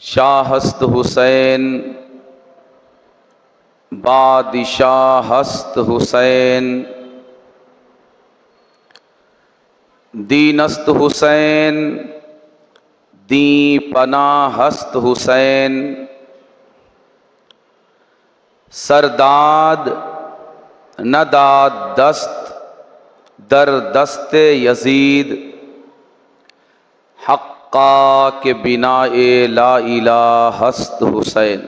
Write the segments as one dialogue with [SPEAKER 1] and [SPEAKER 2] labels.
[SPEAKER 1] शाहस्त हुसैन बादशाहस्त हुसैन दीनस्त हुसैन दी पनाहस्त हुसैन सरदाद नदाद दस्त दर दस्ते यजीद हक्का के बिना ए ला इलाहा हस्त हुसैन।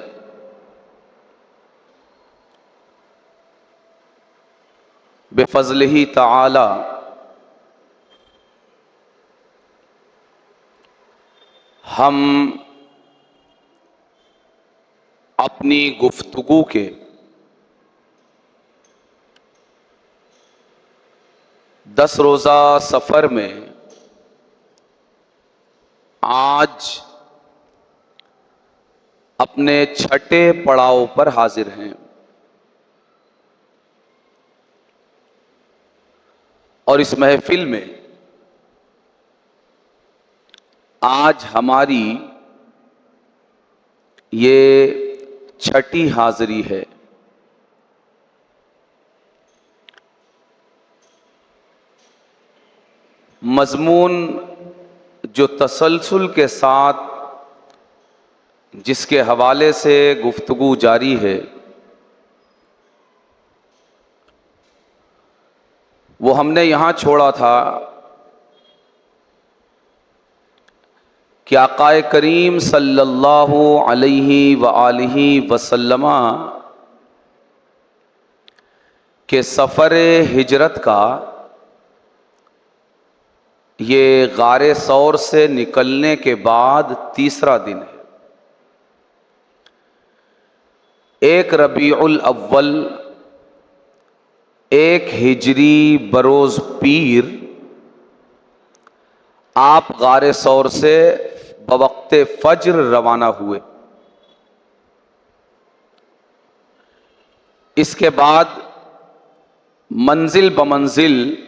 [SPEAKER 1] बेफज़लिही तआला हम अपनी गुफ्तगू के 10 रोज़ा सफ़र में आज अपने छठे पड़ाव पर हाजिर हैं और इस महफिल में आज हमारी ये छठी हाजिरी है। मज़मून जो तसलसल के साथ जिसके हवाले से गुफ्तगू जारी है वो हमने यहाँ छोड़ा था कि आक़ाए करीम सल्लल्लाहु अलैहि व आलिहि वसल्लमा के सफ़र हिजरत का ये गारे सौर से निकलने के बाद तीसरा दिन है। 1 रबीउल अव्वल 1 हिजरी बरोज़ पीर आप गारे सौर से बवक्ते फज्र रवाना हुए। इसके बाद मंजिल बमंजिल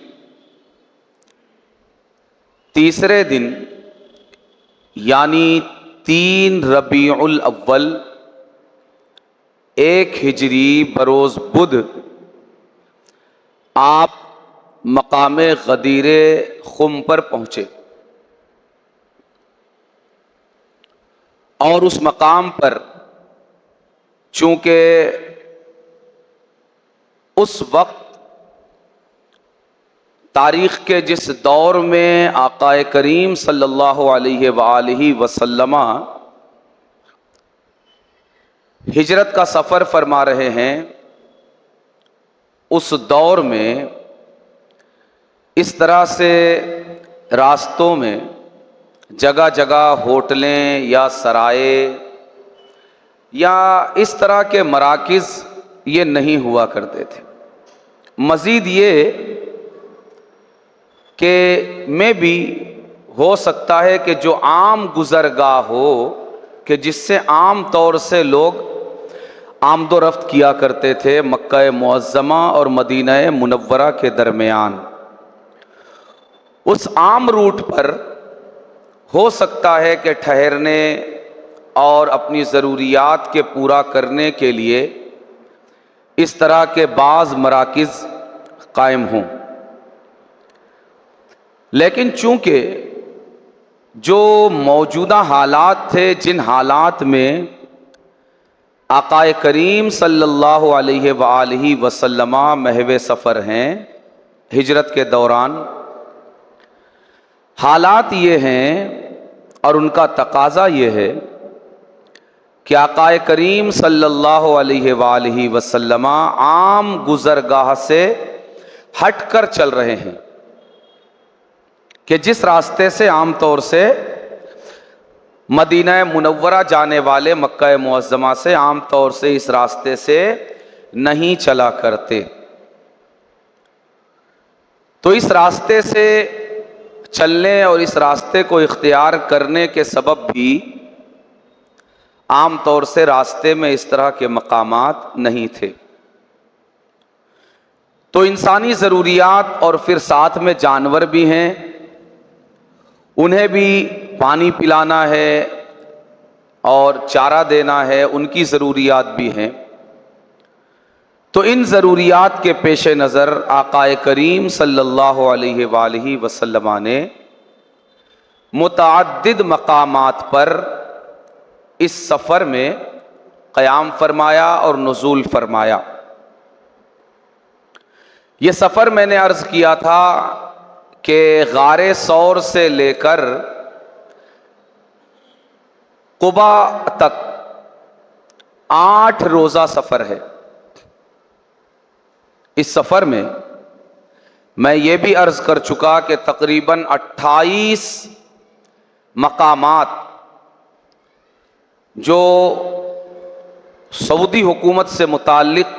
[SPEAKER 1] तीसरे दिन यानी 3 रबीउल अव्वल 1 हिजरी बरोज़ बुध आप मकामे गदीरे खुम पर पहुँचे और उस मकाम पर चूँकि उस वक्त तारीख़ के जिस दौर में आक़ाए करीम सल्लल्लाहु अलैहि वसल्लमा हिजरत का सफ़र फरमा रहे हैं, उस दौर में इस तरह से रास्तों में जगह जगह होटलें या सराए या इस तरह के मराकिज़ ये नहीं हुआ करते थे। मज़ीद ये कि में भी हो सकता है कि जो आम गुज़रगाह हो कि जिससे आम तौर से लोग आमदो रफ्त किया करते थे मक्का मुअज़्ज़मा और मदीना मुनव्वरा के दरमियान, उस आम रूट पर हो सकता है कि ठहरने और अपनी ज़रूरियात के पूरा करने के लिए इस तरह के बाज़ मराकिज़ कायम हों। लेकिन चूँकि जो मौजूदा हालात थे, जिन हालात में आक़ाए करीम सल्लल्लाहु अलैहि वसल्लमा महवे सफ़र हैं हिजरत के दौरान, हालात ये हैं और उनका तकाज़ा ये है कि आक़ाए करीम सल्लल्लाहु अलैहि वसल्लमा आम गुज़रगाह से हट कर चल रहे हैं कि जिस रास्ते से आम तौर से मदीना मुनव्वरा जाने वाले मक्का मुअज़्ज़मा से आम तौर से इस रास्ते से नहीं चला करते। तो इस रास्ते से चलने और इस रास्ते को इख्तियार करने के सबब भी आम तौर से रास्ते में इस तरह के मकामात नहीं थे। तो इंसानी ज़रूरियात और फिर साथ में जानवर भी हैं, उन्हें भी पानी पिलाना है, और चारा देना है, उनकी ज़रूरियात भी हैं। तो इन ज़रूरियात के पेश नज़र आक़ाए करीम सल्लल्लाहु अलैहि वसल्लम ने मुतअद्दिद मकामात पर इस सफ़र में क़याम फरमाया और नुज़ूल फरमाया। ये सफ़र मैंने अर्ज़ किया था कि गारे सौर से लेकर कुबा तक 8 रोज़ा सफ़र है। इस सफ़र में मैं ये भी अर्ज़ कर चुका कि तकरीबन 28 मकामात जो सऊदी हुकूमत से मुताल्लिक़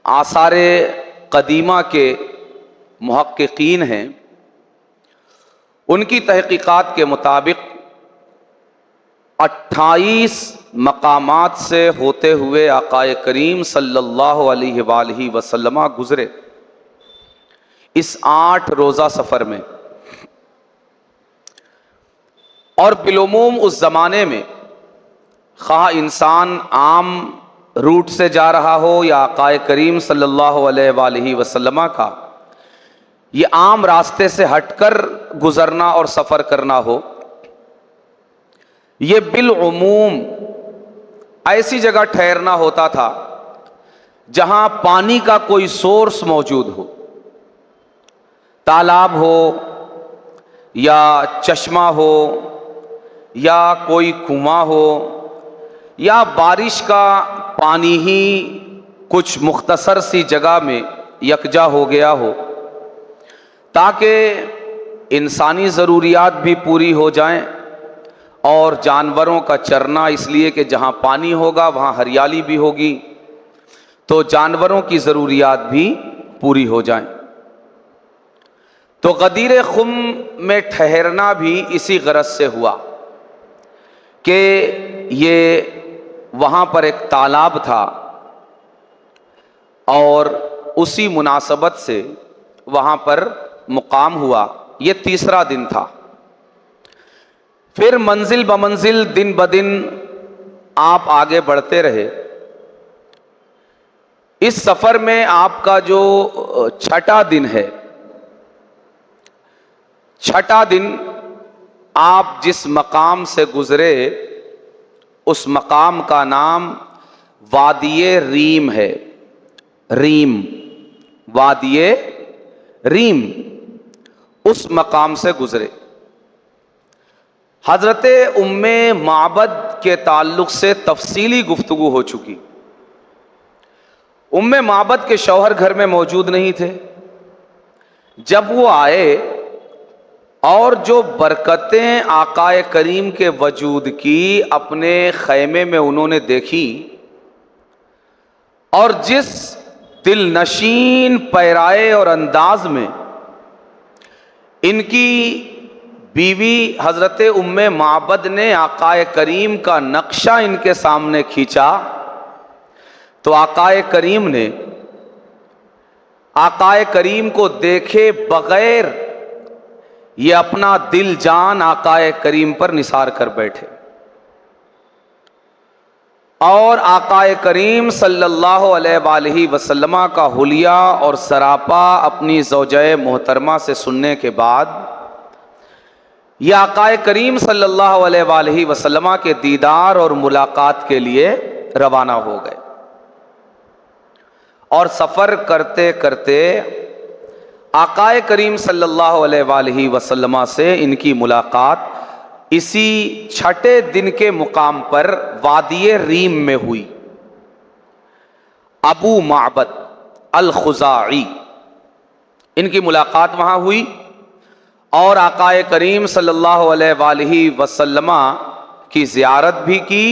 [SPEAKER 1] आसारे क़दीमा के मुहक्किकीन हैं, उनकी तहक़ीक़ात के मुताबिक 28 मकामात से होते हुए आक़ाए करीम सल्लल्लाहु अलैहि वसल्लम गुज़रे इस 8 रोज़ा सफ़र में। और बिलुमूम उस ज़माने में ख़्वाह इंसान आम रूट से जा रहा हो या आक़ाए करीम सल्लल्लाहु अलैहि वसल्लम का ये आम रास्ते से हटकर गुज़रना और सफ़र करना हो, ये बिलउमूम ऐसी जगह ठहरना होता था जहां पानी का कोई सोर्स मौजूद हो, तालाब हो या चश्मा हो या कोई कुआं हो या बारिश का पानी ही कुछ मुख्तसर सी जगह में यकजा हो गया हो, ताकि इंसानी ज़रूरियात भी पूरी हो जाएं और जानवरों का चरना, इसलिए कि जहाँ पानी होगा वहाँ हरियाली भी होगी, तो जानवरों की ज़रूरियात भी पूरी हो जाएं। तो गदीर खुम में ठहरना भी इसी गरज से हुआ कि ये वहाँ पर एक तालाब था और उसी मुनासबत से वहाँ पर मुकाम हुआ। ये तीसरा दिन था। फिर मंजिल ब मंजिल दिन ब दिन आप आगे बढ़ते रहे। इस सफ़र में आपका जो छठा दिन है, छठा दिन आप जिस मकाम से गुज़रे उस मकाम का नाम वादिये रीम है। रीम, वादिये रीम, उस मकाम से गुज़रे। हज़रत उम्मे माबद के ताल्लुक़ से तफसीली गुफ्तगू हो चुकी। उम्मे माबद के शौहर घर में मौजूद नहीं थे। जब वो आए और जो बरकतें आकाए करीम के वजूद की अपने खैमे में उन्होंने देखी और जिस दिल नशीन पैराए और अंदाज में इनकी बीवी हज़रत उम्मे माबद ने आकाए करीम का नक्शा इनके सामने खींचा, तो आकाए करीम ने आकाए करीम को देखे बगैर ये अपना दिल जान आकाए करीम पर निसार कर बैठे और आकाए करीम सल्लल्लाहु अलैहि वसल्लम का हुलिया और सरापा अपनी ज़ौजाए मोहतरमा से सुनने के बाद ये आकाए करीम सल्लल्लाहु अलैहि वसल्लम के दीदार और मुलाकात के लिए रवाना हो गए। और सफ़र करते करते आकाए करीम सल्लल्लाहु अलैहि वसल्लम से इनकी मुलाकात इसी छठे दिन के मुकाम पर वादिये रीम में हुई। अबू माबद अल खुज़ाई, इनकी मुलाकात वहाँ हुई और आकाए करीम सल्लल्लाहु अलैहि वसल्लम की ज़ियारत भी की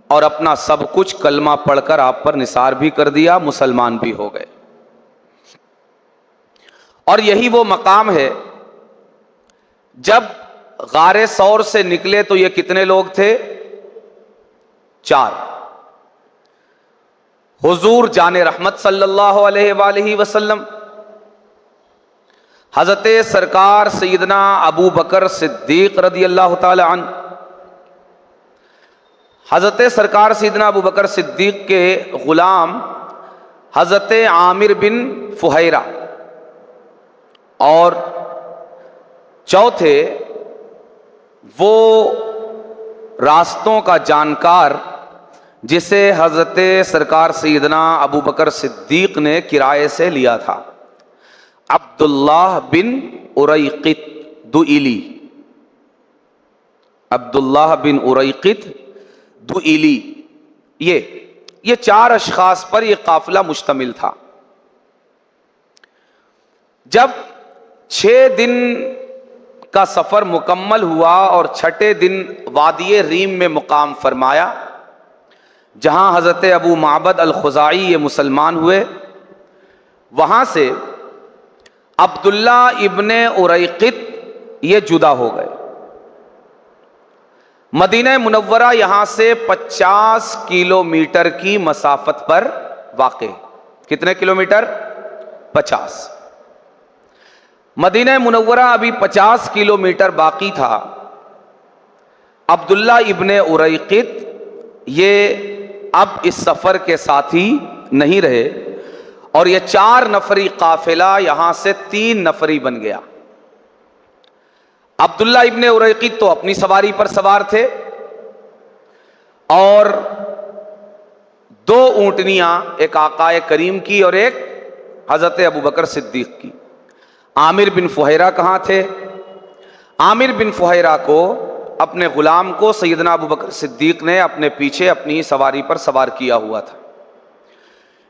[SPEAKER 1] और अपना सब कुछ कलमा पढ़कर आप पर निसार भी कर दिया, मुसलमान भी हो गए। और यही वो मकाम है, जब गारे सौर से निकले तो ये कितने लोग थे? 4। हुजूर जाने रहमत सल्लल्लाहु अलैहि वसल्लम, हज़रत सरकार सैयदना अबू बकर सिद्दीक़ रज़ी अल्लाह ताला अन्हु, हज़रत सरकार सैयदना अबू बकर सिद्दीक़ के ग़ुलाम हज़रत आमिर बिन फुहैरा और चौथे वो रास्तों का जानकार जिसे हज़रत सरकार सैयदना अबू बकर सिद्दीक़ ने किराए से लिया था, अब्दुल्लाह बिन उरैक़ित दुइली। अब्दुल्लाह बिन उरैक़ित दुइली, ये चार अशखास पर यह काफिला मुश्तमिल था। जब 6 दिन का सफर मुकम्मल हुआ और छठे दिन वादी रीम में मुकाम फरमाया, जहां हजरत अबू माबद अल खुज़ाई ये मुसलमान हुए, वहां से अब्दुल्ला इब्ने उरैक़ित ये जुदा हो गए। मदीना मुनव्वरा यहां से 50 किलोमीटर की मसाफत पर वाक़े। कितने किलोमीटर? 50। मदीना मुनव्वरा अभी 50 किलोमीटर बाकी था। अब्दुल्ला इब्ने उरैक़ित ये अब इस सफ़र के साथी नहीं रहे और ये 4 नफरी काफिला यहां से 3 नफरी बन गया। अब्दुल्ला इब्ने उरैक़ित तो अपनी सवारी पर सवार थे और 2 ऊंटनियां, एक आकाए करीम की और एक हज़रत अबू बकर सिद्दीक़ की। आमिर बिन फुहैरा कहाँ थे? आमिर बिन फुहैरा को, अपने ग़ुलाम को सैयदना अबू बकर सिद्दीक़ ने अपने पीछे अपनी सवारी पर सवार किया हुआ था।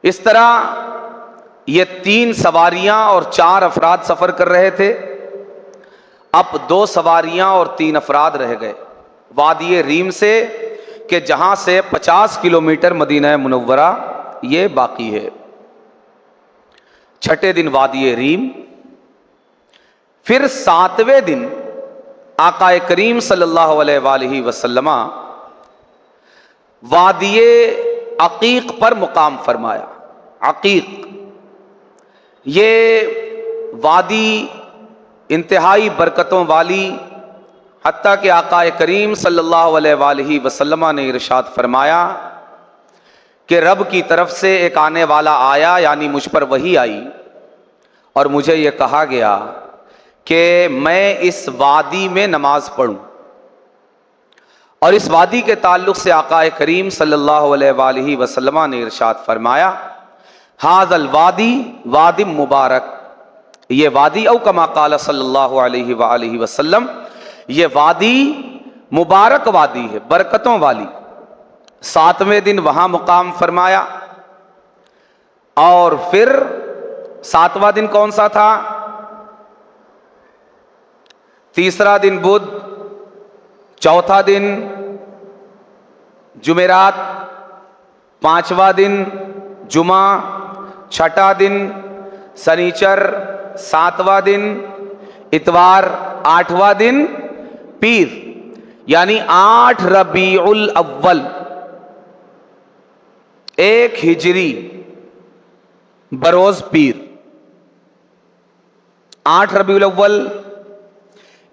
[SPEAKER 1] इस तरह ये 3 सवारियां और 4 अफराद सफ़र कर रहे थे। अब 2 सवारियां और 3 अफराद रह गए वादी रीम से, कि जहां से 50 किलोमीटर मदीना मुनव्वरा ये बाकी है। छठे दिन वादी रीम, फिर 7वें दिन आकाए करीम सल्लल्लाहु अलैहि वसल्लम वादी अकीक पर मुकाम फरमाया। अकीक ये वादी इंतहाई बरकतों वाली, हत्ता कि आकाए करीम सल्लल्लाहु अलैहि वसल्लम ने इरशाद फरमाया कि रब की तरफ से एक आने वाला आया, यानी मुझ पर वही आई और मुझे ये कहा गया कि मैं इस वादी में नमाज पढ़ूं। और इस वादी के ताल्लुक से आकाए करीम सल्लल्लाहु अलैहि वसल्लम ने इरशाद फरमाया, हाज़ल वादी वादी मुबारक, ये वादी औ कमा क़ाल सल्लल्लाहु अलैहि वसल्लम, ये वादी मुबारक वादी है, बरकतों वाली। 7वें दिन वहां मुकाम फरमाया और फिर 7वां दिन कौन सा था? तीसरा दिन बुध, चौथा दिन जुमेरात, 5वां दिन जुमा, छठा दिन शनीचर, 7वां दिन इतवार, 8वां दिन पीर, यानी 8 रबीउल अव्वल 1 हिजरी बरोज पीर। 8 रबीउल अव्वल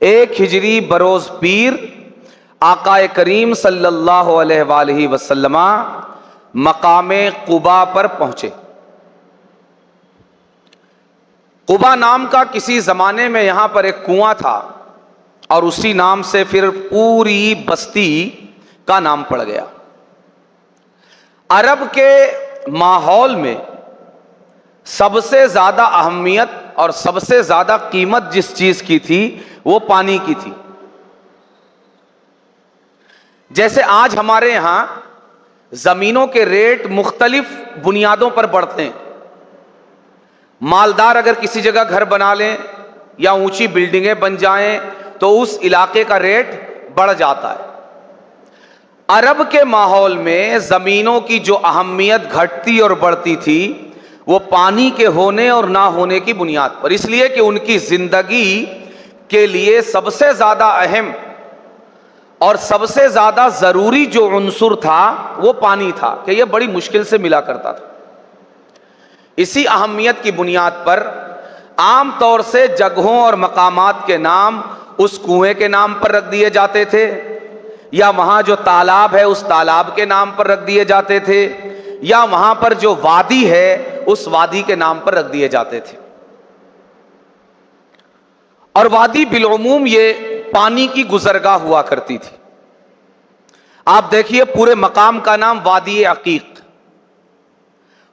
[SPEAKER 1] 1 हिजरी बरोज पीर आकाए करीम सल्लल्लाहु अलैहि वसल्लम मकामे कुबा पर पहुंचे। कुबा नाम का किसी जमाने में यहां पर एक कुआं था और उसी नाम से फिर पूरी बस्ती का नाम पड़ गया। अरब के माहौल में सबसे ज्यादा अहमियत और सबसे ज्यादा कीमत जिस चीज की थी वो पानी की थी। जैसे आज हमारे यहां जमीनों के रेट मुख्तलिफ बुनियादों पर बढ़ते हैं। मालदार अगर किसी जगह घर बना लें या ऊंची बिल्डिंगें बन जाएं तो उस इलाके का रेट बढ़ जाता है। अरब के माहौल में जमीनों की जो अहमियत घटती और बढ़ती थी वो पानी के होने और ना होने की बुनियाद पर, इसलिए कि उनकी जिंदगी के लिए सबसे ज्यादा अहम और सबसे ज्यादा जरूरी जो उन्सुर था वो पानी था, कि यह बड़ी मुश्किल से मिला करता था। इसी अहमियत की बुनियाद पर आम तौर से जगहों और मकामात के नाम उस कुएं के नाम पर रख दिए जाते थे या वहां जो तालाब है उस तालाब के नाम पर रख दिए जाते थे, या वहां पर जो वादी है उस वादी के नाम पर रख दिए जाते थे। और वादी बिलउमूम ये पानी की गुजरगाह हुआ करती थी। आप देखिए, पूरे मकाम का नाम वादी अकीक,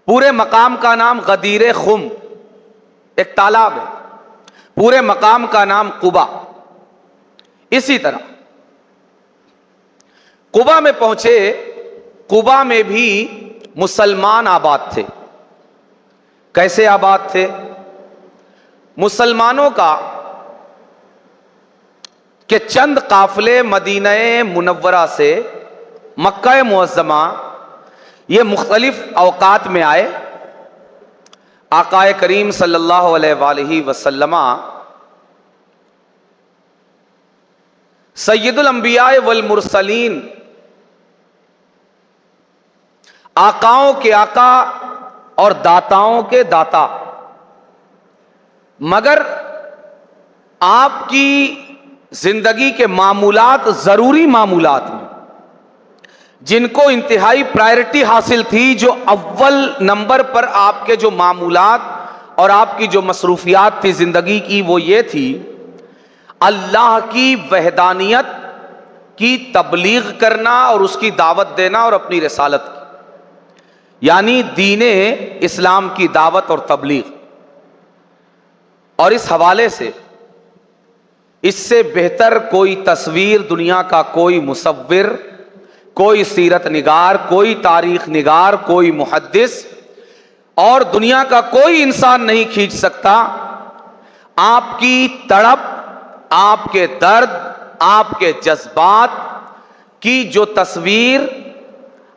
[SPEAKER 1] पूरे मकाम का नाम गदीर खुम, एक तालाब है, पूरे मकाम का नाम कुबा। इसी तरह कुबा में पहुंचे, कुबा में भी मुसलमान आबाद थे। कैसे आबाद थे? मुसलमानों का के चंद काफिले मदीना मुनव्वरा से मक्का मुअज़्ज़मा ये मुख्तलिफ औकात में आए। आकाए करीम सल्लल्लाहु अलैहि वसल्लम सय्यदुल अंबिया वल मुरसलीन, आकाओं के आका और दाताओं के दाता, मगर आपकी जिंदगी के मामूलात, जरूरी मामूलात में जिनको इंतहाई प्रायोरिटी हासिल थी, जो अव्वल नंबर पर आपके जो मामूलात और आपकी जो मसरूफियात थी जिंदगी की, वो ये थी अल्लाह की वहदानियत की तबलीग करना और उसकी दावत देना और अपनी रिसालत की, यानी दीने इस्लाम की दावत और तबलीग। और इस हवाले से इससे बेहतर कोई तस्वीर दुनिया का कोई मुसव्विर, कोई सीरत निगार, कोई तारीख निगार, कोई मुहद्दिस और दुनिया का कोई इंसान नहीं खींच सकता। आपकी तड़प, आपके दर्द, आपके जज्बात की जो तस्वीर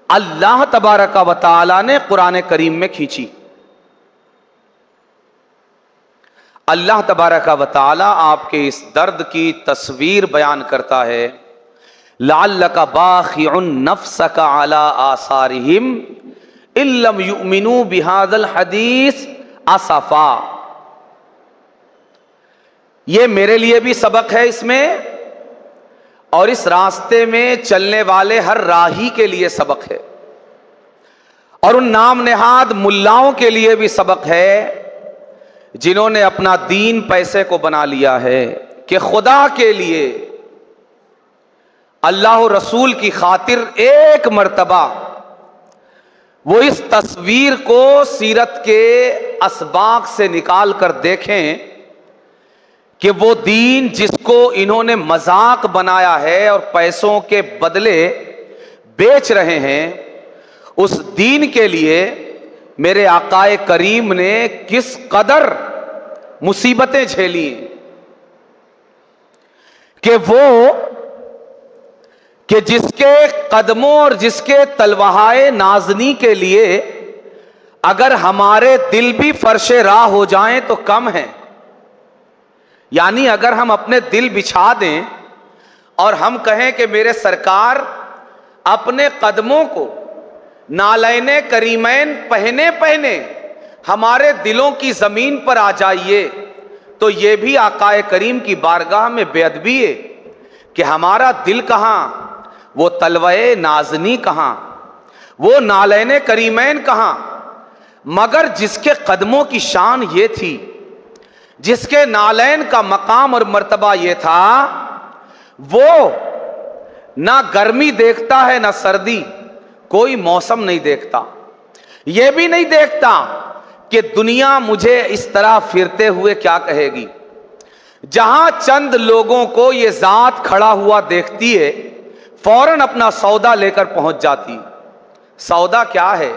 [SPEAKER 1] अल्लाह तबारक व तआला ने कुरान करीम में खींची। अल्लाह तबारक व तआला आपके इस दर्द की तस्वीर बयान करता है, लअल्लका बाखिउन नफ्सका अला आसारिहिम इल्लम युमिनू बिहादल हदीस असफा। ये मेरे लिए भी सबक है इसमें, और इस रास्ते में चलने वाले हर राही के लिए सबक है, और उन नाम नेहाद मुल्लाओं के लिए भी सबक है जिन्होंने अपना दीन पैसे को बना लिया है कि खुदा के लिए, अल्लाह रसूल की खातिर एक मर्तबा वो इस तस्वीर को सीरत के असबाक से निकाल कर देखें कि वो दीन जिसको इन्होंने मजाक बनाया है और पैसों के बदले बेच रहे हैं, उस दीन के लिए मेरे आकाए करीम ने किस कदर मुसीबतें झेली कि जिसके कदमों और जिसके तलवाहाए नाजनी के लिए अगर हमारे दिल भी फर्शे राह हो जाएं तो कम है। यानी अगर हम अपने दिल बिछा दें और हम कहें कि मेरे सरकार अपने कदमों को नालैने करीमैन पहने पहने हमारे दिलों की जमीन पर आ जाइए, तो यह भी आकाए करीम की बारगाह में बेअदबी है कि हमारा दिल कहां, वो तलवाए नाजनी कहां, वो नालैने करीमैन कहां। मगर जिसके कदमों की शान ये थी, जिसके नालैन का मकाम और मर्तबा ये था, वो ना गर्मी देखता है ना सर्दी, कोई मौसम नहीं देखता। यह भी नहीं देखता कि दुनिया मुझे इस तरह फिरते हुए क्या कहेगी। जहां चंद लोगों को यह जात खड़ा हुआ देखती है, फौरन अपना सौदा लेकर पहुंच जाती। सौदा क्या है?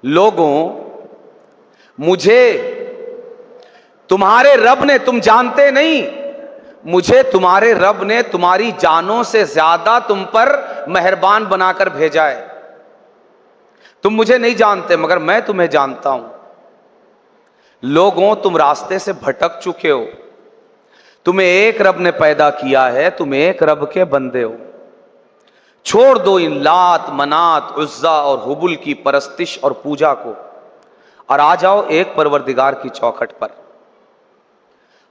[SPEAKER 1] लोगों, मुझे तुम्हारे रब ने, तुम जानते नहीं, मुझे तुम्हारे रब ने तुम्हारी जानों से ज्यादा तुम पर मेहरबान बनाकर भेजा है। तुम मुझे नहीं जानते मगर मैं तुम्हें जानता हूं। लोगों, तुम रास्ते से भटक चुके हो, तुम्हें एक रब ने पैदा किया है, तुम एक रब के बंदे हो। छोड़ दो इन लात, मनात, उज्जा और हुबुल की परस्तिश और पूजा को और आ जाओ एक परवरदिगार की चौखट पर।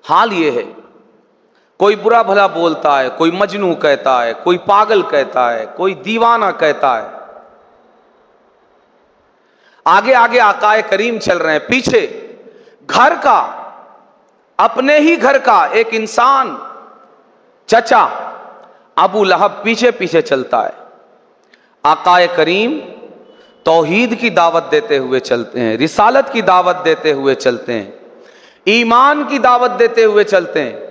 [SPEAKER 1] हाल ये है, कोई बुरा भला बोलता है, कोई मजनू कहता है, कोई पागल कहता है, कोई दीवाना कहता है। आगे आगे आकाए करीम चल रहे हैं, पीछे घर का, अपने ही घर का एक इंसान, चचा अबू लहब पीछे पीछे चलता है। आकाए करीम तौहीद की दावत देते हुए चलते हैं, रिसालत की दावत देते हुए चलते हैं, ईमान की दावत देते हुए चलते हैं।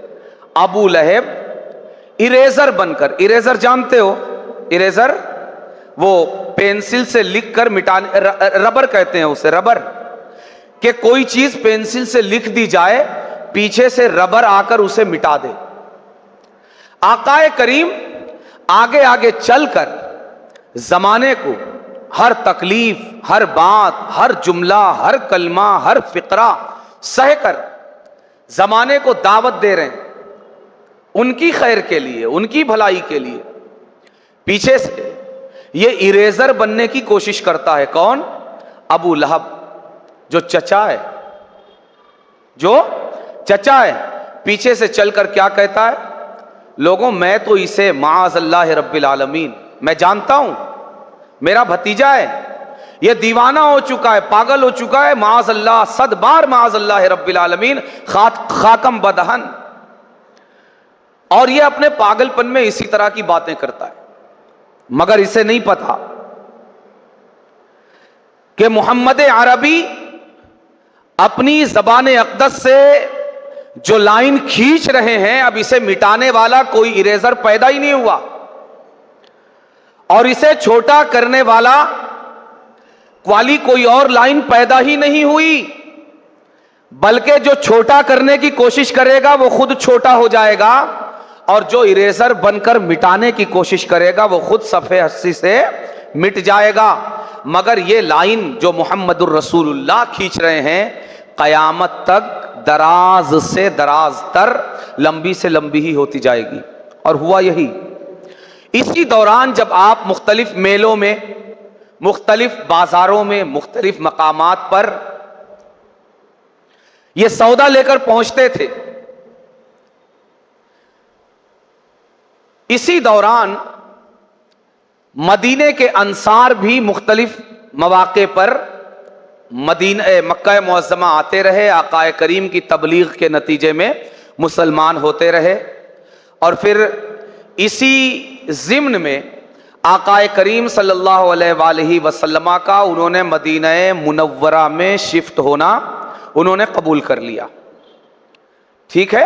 [SPEAKER 1] अबू लहब इरेजर बनकर, इरेजर जानते हो, इरेजर वो पेंसिल से लिखकर मिटाने, रबर कहते हैं उसे, रबर, कि कोई चीज पेंसिल से लिख दी जाए, पीछे से रबर आकर उसे मिटा दे। आकाए करीम आगे आगे चलकर जमाने को हर तकलीफ, हर बात, हर जुमला, हर कलमा, हर फिक्रा सहकर जमाने को दावत दे रहे हैं, उनकी खैर के लिए, उनकी भलाई के लिए। पीछे से ये इरेजर बनने की कोशिश करता है। कौन? अबू लहब, जो चचा है, जो चचा है। पीछे से चलकर क्या कहता है? लोगों, मैं तो इसे माअज़ल्लाह रब्बिल आलमीन, मैं जानता हूं, मेरा भतीजा है, ये दीवाना हो चुका है, पागल हो चुका है, माअज़ल्लाह, सद बार माअज़ल्लाह रब्बिल आलमीन, खाकम बदहन। और ये अपने पागलपन में इसी तरह की बातें करता है, मगर इसे नहीं पता कि मोहम्मद अरबी अपनी ज़बान अक़दस से जो लाइन खींच रहे हैं, अब इसे मिटाने वाला कोई इरेजर पैदा ही नहीं हुआ, और इसे छोटा करने वाला वाली कोई और लाइन पैदा ही नहीं हुई, बल्कि जो छोटा करने की कोशिश करेगा वो खुद छोटा हो जाएगा, और जो इरेजर बनकर मिटाने की कोशिश करेगा वो खुद सफ़े हस्सी से मिट जाएगा। मगर ये लाइन जो मुहम्मदुर रसूलुल्लाह खींच रहे हैं, क़यामत तक दराज से दराज तर, लंबी से लंबी ही होती जाएगी। और हुआ यही। इसी दौरान जब आप मुख्तलिफ मेलों में, मुख्तलिफ बाजारों में, मुख्तलिफ मकामात पर ये सौदा लेकर पहुंचते थे, इसी दौरान मदीने के अंसार भी मुख्तलिफ मौके पर मक्का मुअज़्ज़मा आते रहे, आकाए करीम की तबलीग के नतीजे में मुसलमान होते रहे। और फिर इसी ज़िम्न में आकाए करीम सल्लल्लाहु अलैहि वसल्लम का उन्होंने मदीना मुनव्वरा में शिफ्ट होना उन्होंने कबूल कर लिया। ठीक है,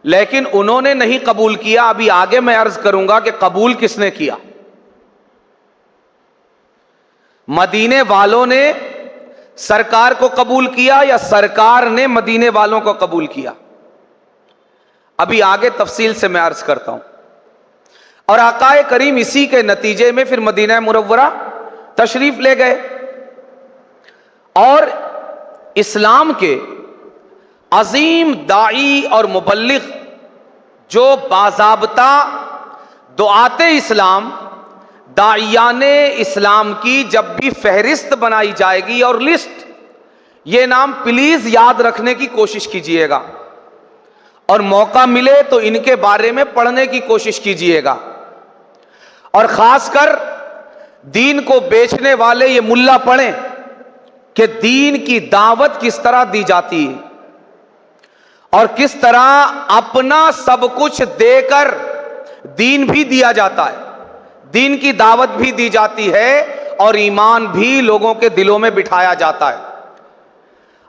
[SPEAKER 1] लेकिन उन्होंने नहीं कबूल किया। अभी आगे मैं अर्ज करूंगा कि कबूल किसने किया। मदीने वालों ने सरकार को कबूल किया या सरकार ने मदीने वालों को कबूल किया? अभी आगे तफसील से मैं अर्ज करता हूं। और आकाए करीम इसी के नतीजे में फिर मदीना मुनव्वरा तशरीफ ले गए और इस्लाम के अजीम दाई और मुबल्लिग, जो बाज़ाब्ता दुआते इस्लाम, दाइयाने इस्लाम की जब भी फहरिस्त बनाई जाएगी और लिस्ट, ये नाम प्लीज याद रखने की कोशिश कीजिएगा और मौका मिले तो इनके बारे में पढ़ने की कोशिश कीजिएगा। और खासकर दीन को बेचने वाले ये मुल्ला पढ़ें कि दीन की दावत किस तरह दी जाती है और किस तरह अपना सब कुछ देकर दीन भी दिया जाता है, दीन की दावत भी दी जाती है और ईमान भी लोगों के दिलों में बिठाया जाता है।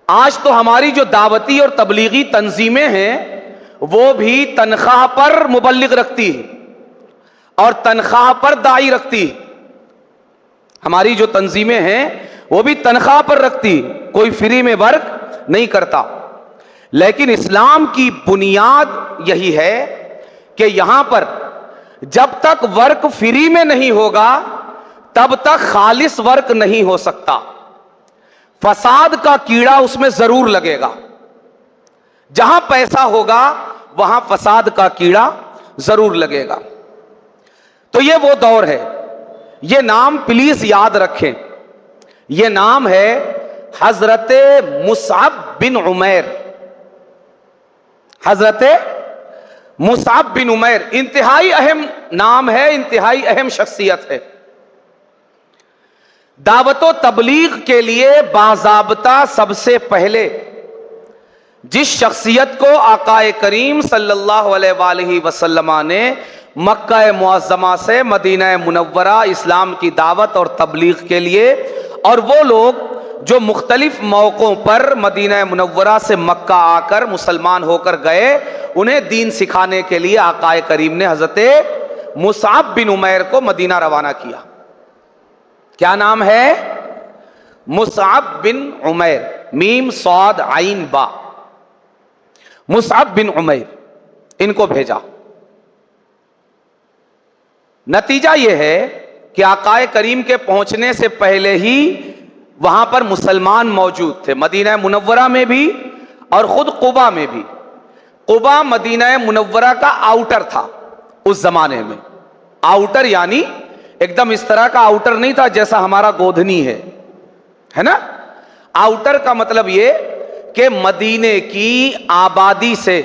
[SPEAKER 1] आज तो हमारी जो दावती और तबलीगी तंजीमें हैं वो भी तनख्वाह पर मुबल्लिग रखती है और तनख्वाह पर दाई रखती है। हमारी जो तंजीमें हैं वो भी तनख्वाह पर रखती है, कोई फ्री में वर्क नहीं करता। लेकिन इस्लाम की बुनियाद यही है कि यहां पर जब तक वर्क फ्री में नहीं होगा तब तक खालिस वर्क नहीं हो सकता। फसाद का कीड़ा उसमें जरूर लगेगा। जहां पैसा होगा वहां फसाद का कीड़ा जरूर लगेगा। तो ये वो दौर है। ये नाम प्लीज याद रखें। ये नाम है हजरत मुसअब बिन उमैर। हजरत मुसअब बिन उमैर इंतहाई अहम नाम है, इंतहाई अहम शख्सियत है। दावतो तबलीग के लिए बाज़ाब्ता सबसे पहले जिस शख्सियत को आकाए करीम सल्लल्लाहु अलैहि वसल्लम ने मक्का मुअज़्ज़मा से मदीना मुनव्वरा इस्लाम की दावत और तबलीग के लिए, और वो लोग जो मुख्तलिफ मौक़ों पर मदीना मुनव्वरा से मक्का आकर मुसलमान होकर गए, उन्हें दीन सिखाने के लिए आकाए करीम ने हज़रत मुसअब बिन उमैर को मदीना रवाना किया। क्या नाम है? मुसअब बिन उमैर, मीम सौद आइन बा, मुसअब बिन उमैर, इनको भेजा। नतीजा यह है कि आकाए करीम के पहुंचने से पहले ही वहां पर मुसलमान मौजूद थे, मदीना मुनव्वरा में भी और खुद कुबा में भी। कुबा मदीना मुनव्वरा का आउटर था उस जमाने में। आउटर यानी एकदम इस तरह का आउटर नहीं था जैसा हमारा गोधनी है ना। आउटर का मतलब ये कि मदीने की आबादी से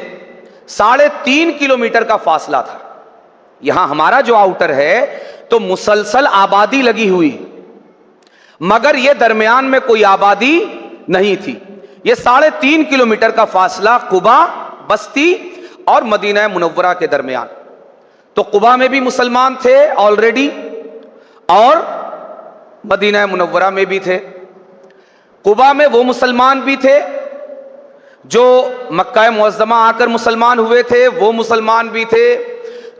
[SPEAKER 1] 3.5 किलोमीटर का फासला था। यहां हमारा जो आउटर है तो मुसलसल आबादी लगी हुई, मगर यह दरमियान में कोई आबादी नहीं थी। यह 3.5 किलोमीटर का फासला कुबा बस्ती और मदीना मुनव्वरा के दरमियान। तो कुबा में भी मुसलमान थे ऑलरेडी और मदीना मुनव्वरा में भी थे। कुबा में वो मुसलमान भी थे जो मक्का मुअज़्ज़मा आकर मुसलमान हुए थे, वो मुसलमान भी थे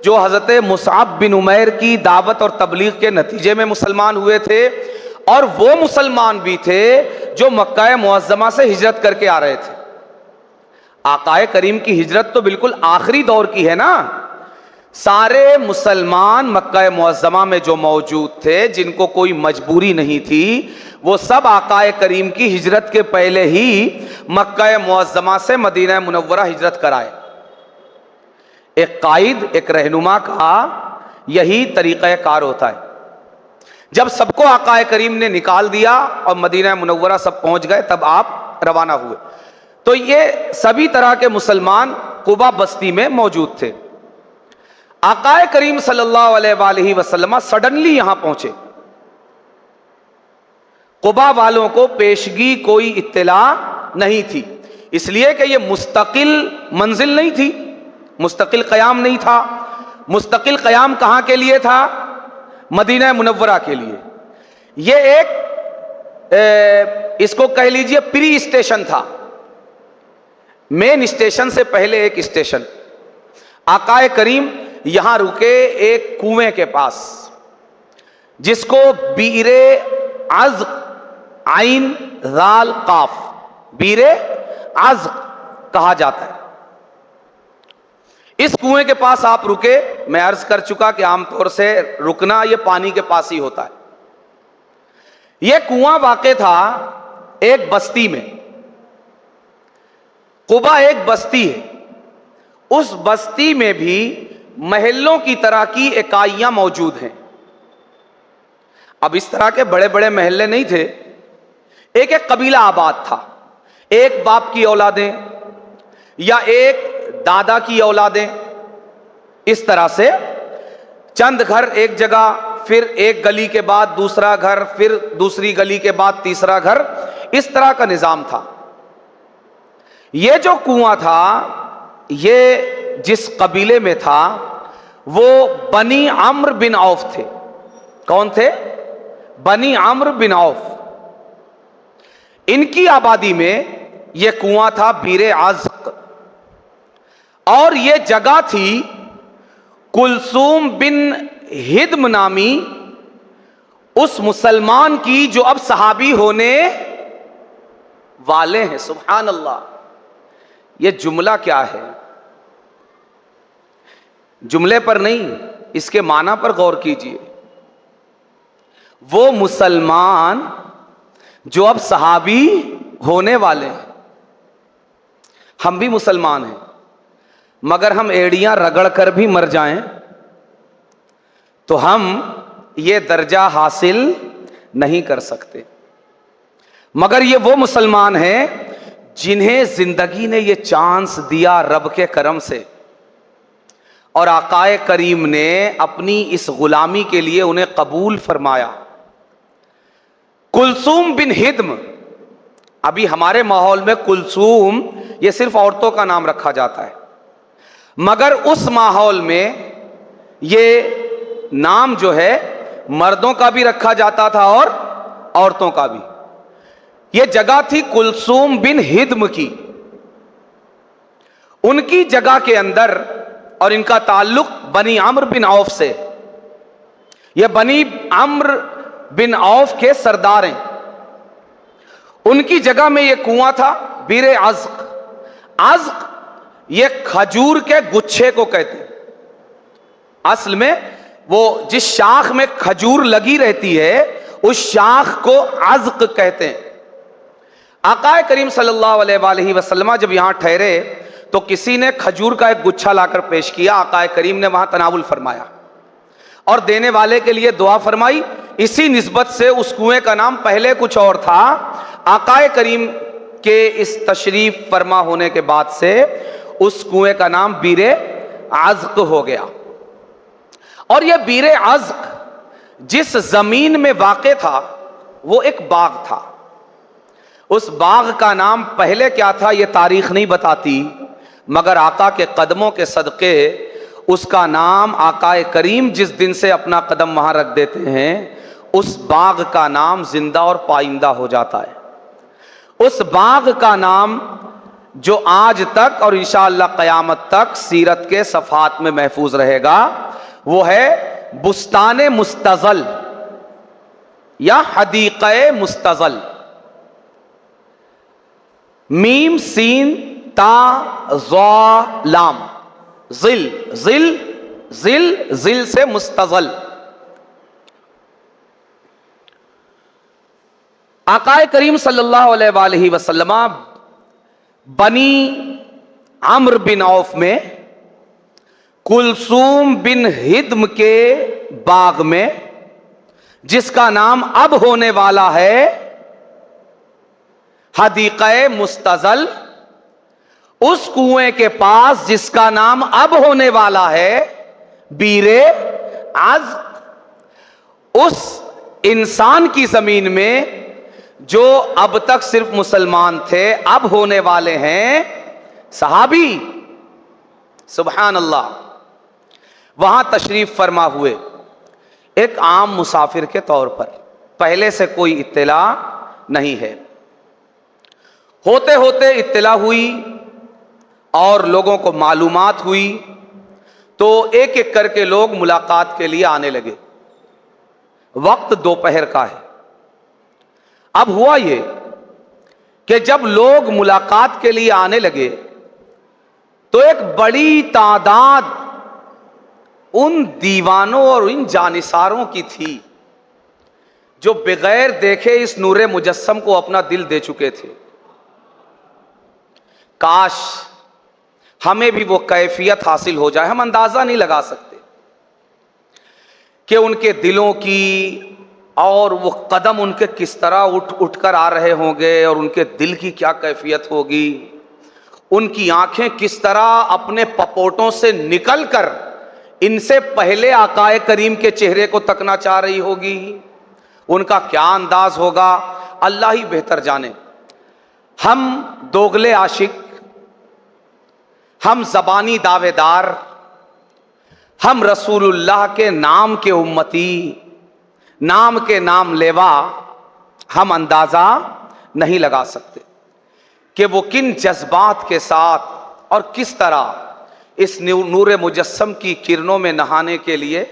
[SPEAKER 1] जो हज़रत मुसअब बिन उमैर की दावत और तबलीग के नतीजे में मुसलमान हुए थे, और वो मुसलमान भी थे जो मक्का मुअज़्ज़मा से हिजरत करके आ रहे थे। आकाए करीम की हिजरत तो बिल्कुल आखिरी दौर की है ना। सारे मुसलमान मक्का मुअज़्ज़मा में जो मौजूद थे, जिनको कोई मजबूरी नहीं थी, वो सब आकाए करीम की हिजरत के पहले ही मक्का मुअज़्ज़मा से मदीना मुनव्वरा हिजरत कराए। एक कायद, एक रहनुमा का यही तरीक़ा कार होता है। जब सबको आकाए करीम ने निकाल दिया और मदीना मुनव्वरा सब पहुंच गए, तब आप रवाना हुए। तो ये सभी तरह के मुसलमान कुबा बस्ती में मौजूद थे। आकाए करीम सल्लल्लाहु अलैहि वसल्लम सडनली यहां पहुंचे। कुबा वालों को पेशगी कोई इत्तला नहीं थी, इसलिए कि यह मुस्तकिल मंजिल नहीं थी, मुस्तकिल क़याम नहीं था। मुस्तकिल क़याम कहां के लिए था? मदीना मुनव्वरा के लिए। यह एक इसको कह लीजिए प्री स्टेशन था, मेन स्टेशन से पहले एक स्टेशन। आकाए करीम यहां रुके एक कुएं के पास, जिसको बीरे अज़ आइन ज़ाल काफ, बीरे अज़ कहा जाता है। इस कुएं के पास आप रुके। मैं अर्ज कर चुका कि आमतौर से रुकना ये पानी के पास ही होता है। यह कुआं वाक़े था एक बस्ती में। कुबा एक बस्ती है, उस बस्ती में भी महलों की तरह की इकाइयां मौजूद हैं। अब इस तरह के बड़े बड़े महल्ले नहीं थे, एक एक कबीला आबाद था। एक बाप की औलादें या एक दादा की औलादें, इस तरह से चंद घर एक जगह, फिर एक गली के बाद दूसरा घर, फिर दूसरी गली के बाद तीसरा घर, इस तरह का निजाम था। ये जो कुआं था, ये जिस कबीले में था वो बनी अम्र बिन औफ थे। कौन थे? बनी अम्र बिन औफ। इनकी आबादी में यह कुआं था बीरे आज़्क, और यह जगह थी कुलसूम बिन हिद्म नामी उस मुसलमान की जो अब सहाबी होने वाले हैं। सुभान अल्लाह, यह जुमला क्या है? जुमले पर नहीं, इसके माना पर गौर कीजिए। वो मुसलमान जो अब सहाबी होने वाले हैं। हम भी मुसलमान हैं, मगर हम एड़ियां रगड़ कर भी मर जाएं तो हम ये दर्जा हासिल नहीं कर सकते। मगर ये वो मुसलमान हैं जिन्हें जिंदगी ने ये चांस दिया रब के करम से और आकाए करीम ने अपनी इस गुलामी के लिए उन्हें कबूल फरमाया। कुलसूम बिन हिद्म, अभी हमारे माहौल में कुलसूम ये सिर्फ औरतों का नाम रखा जाता है, मगर उस माहौल में ये नाम जो है मर्दों का भी रखा जाता था और औरतों का भी। ये जगह थी कुलसूम बिन हिद्म की। उनकी जगह के अंदर, और इनका ताल्लुक बनी अम्र बिन औफ से, ये बनी अम्र बिन औफ के सरदार हैं। उनकी जगह में ये कुआं था बीरे अज़्क। अज़्क ये खजूर के गुच्छे को कहते हैं। असल में वो जिस शाख में खजूर लगी रहती है उस शाख को अज़्क कहते हैं। आकाए करीम सल्लल्लाहु अलैहि वसल्लम जब यहां ठहरे तो किसी ने खजूर का एक गुच्छा लाकर पेश किया। आकाए करीम ने वहां तनावुल फरमाया और देने वाले के लिए दुआ फरमाई। इसी निस्बत से उस कुएं का नाम पहले कुछ और था, आकाए करीम के इस तशरीफ फरमा होने के बाद से उस कुएं का नाम बीरे अज़्क हो गया। और यह बीरे अज़्क जिस जमीन में वाक़े था वो एक बाग था। उस बाग का नाम पहले क्या था यह तारीख नहीं बताती, मगर आका के कदमों के सदके उसका नाम आकाए करीम जिस दिन से अपना कदम वहां रख देते हैं उस बाग का नाम जिंदा और पाइंदा हो जाता है। उस बाग का नाम जो आज तक और इंशाअल्लाह क़यामत तक सीरत के सफ़ात में महफूज रहेगा वो है बुस्ताने मुस्तज़ल या हदीक़े मुस्तज़ल। मीम सीन ता ज़ा लाम, जिल जिल जिल जिल से मुस्तज़ल। आकाए करीम सल्लल्लाहु अलैहि वसल्लम बनी अम्र बिन औफ में कुलसूम बिन हिद्म के बाग में, जिसका नाम अब होने वाला है हदीक़े मुस्तज़ल, उस कुएं के पास जिसका नाम अब होने वाला है बीरे अज़्क, उस इंसान की जमीन में जो अब तक सिर्फ मुसलमान थे अब होने वाले हैं सहाबी। सुभान अल्लाह। वहां तशरीफ फरमा हुए एक आम मुसाफिर के तौर पर, पहले से कोई इत्तला नहीं है। होते होते इत्तला हुई और लोगों को मालूमात हुई तो एक एक करके लोग मुलाकात के लिए आने लगे। वक्त दोपहर का है। अब हुआ ये कि जब लोग मुलाकात के लिए आने लगे तो एक बड़ी तादाद उन दीवानों और इन जानिसारों की थी जो बगैर देखे इस नूरे मुजस्सम को अपना दिल दे चुके थे। काश हमें भी वो कैफियत हासिल हो जाए। हम अंदाजा नहीं लगा सकते कि उनके दिलों की और वो कदम उनके किस तरह उठ उठ कर आ रहे होंगे और उनके दिल की क्या कैफियत होगी। उनकी आंखें किस तरह अपने पपोटों से निकलकर इनसे पहले आकाए करीम के चेहरे को तकना चाह रही होगी। उनका क्या अंदाज होगा अल्लाह ही बेहतर जाने। हम दोगले आशिक, हम ज़बानी दावेदार, हम रसूलुल्लाह के नाम के उम्मती, नाम के नाम लेवा, हम अंदाज़ा नहीं लगा सकते कि वो किन जज्बात के साथ और किस तरह इस नूरे मुजस्सम की किरणों में नहाने के लिए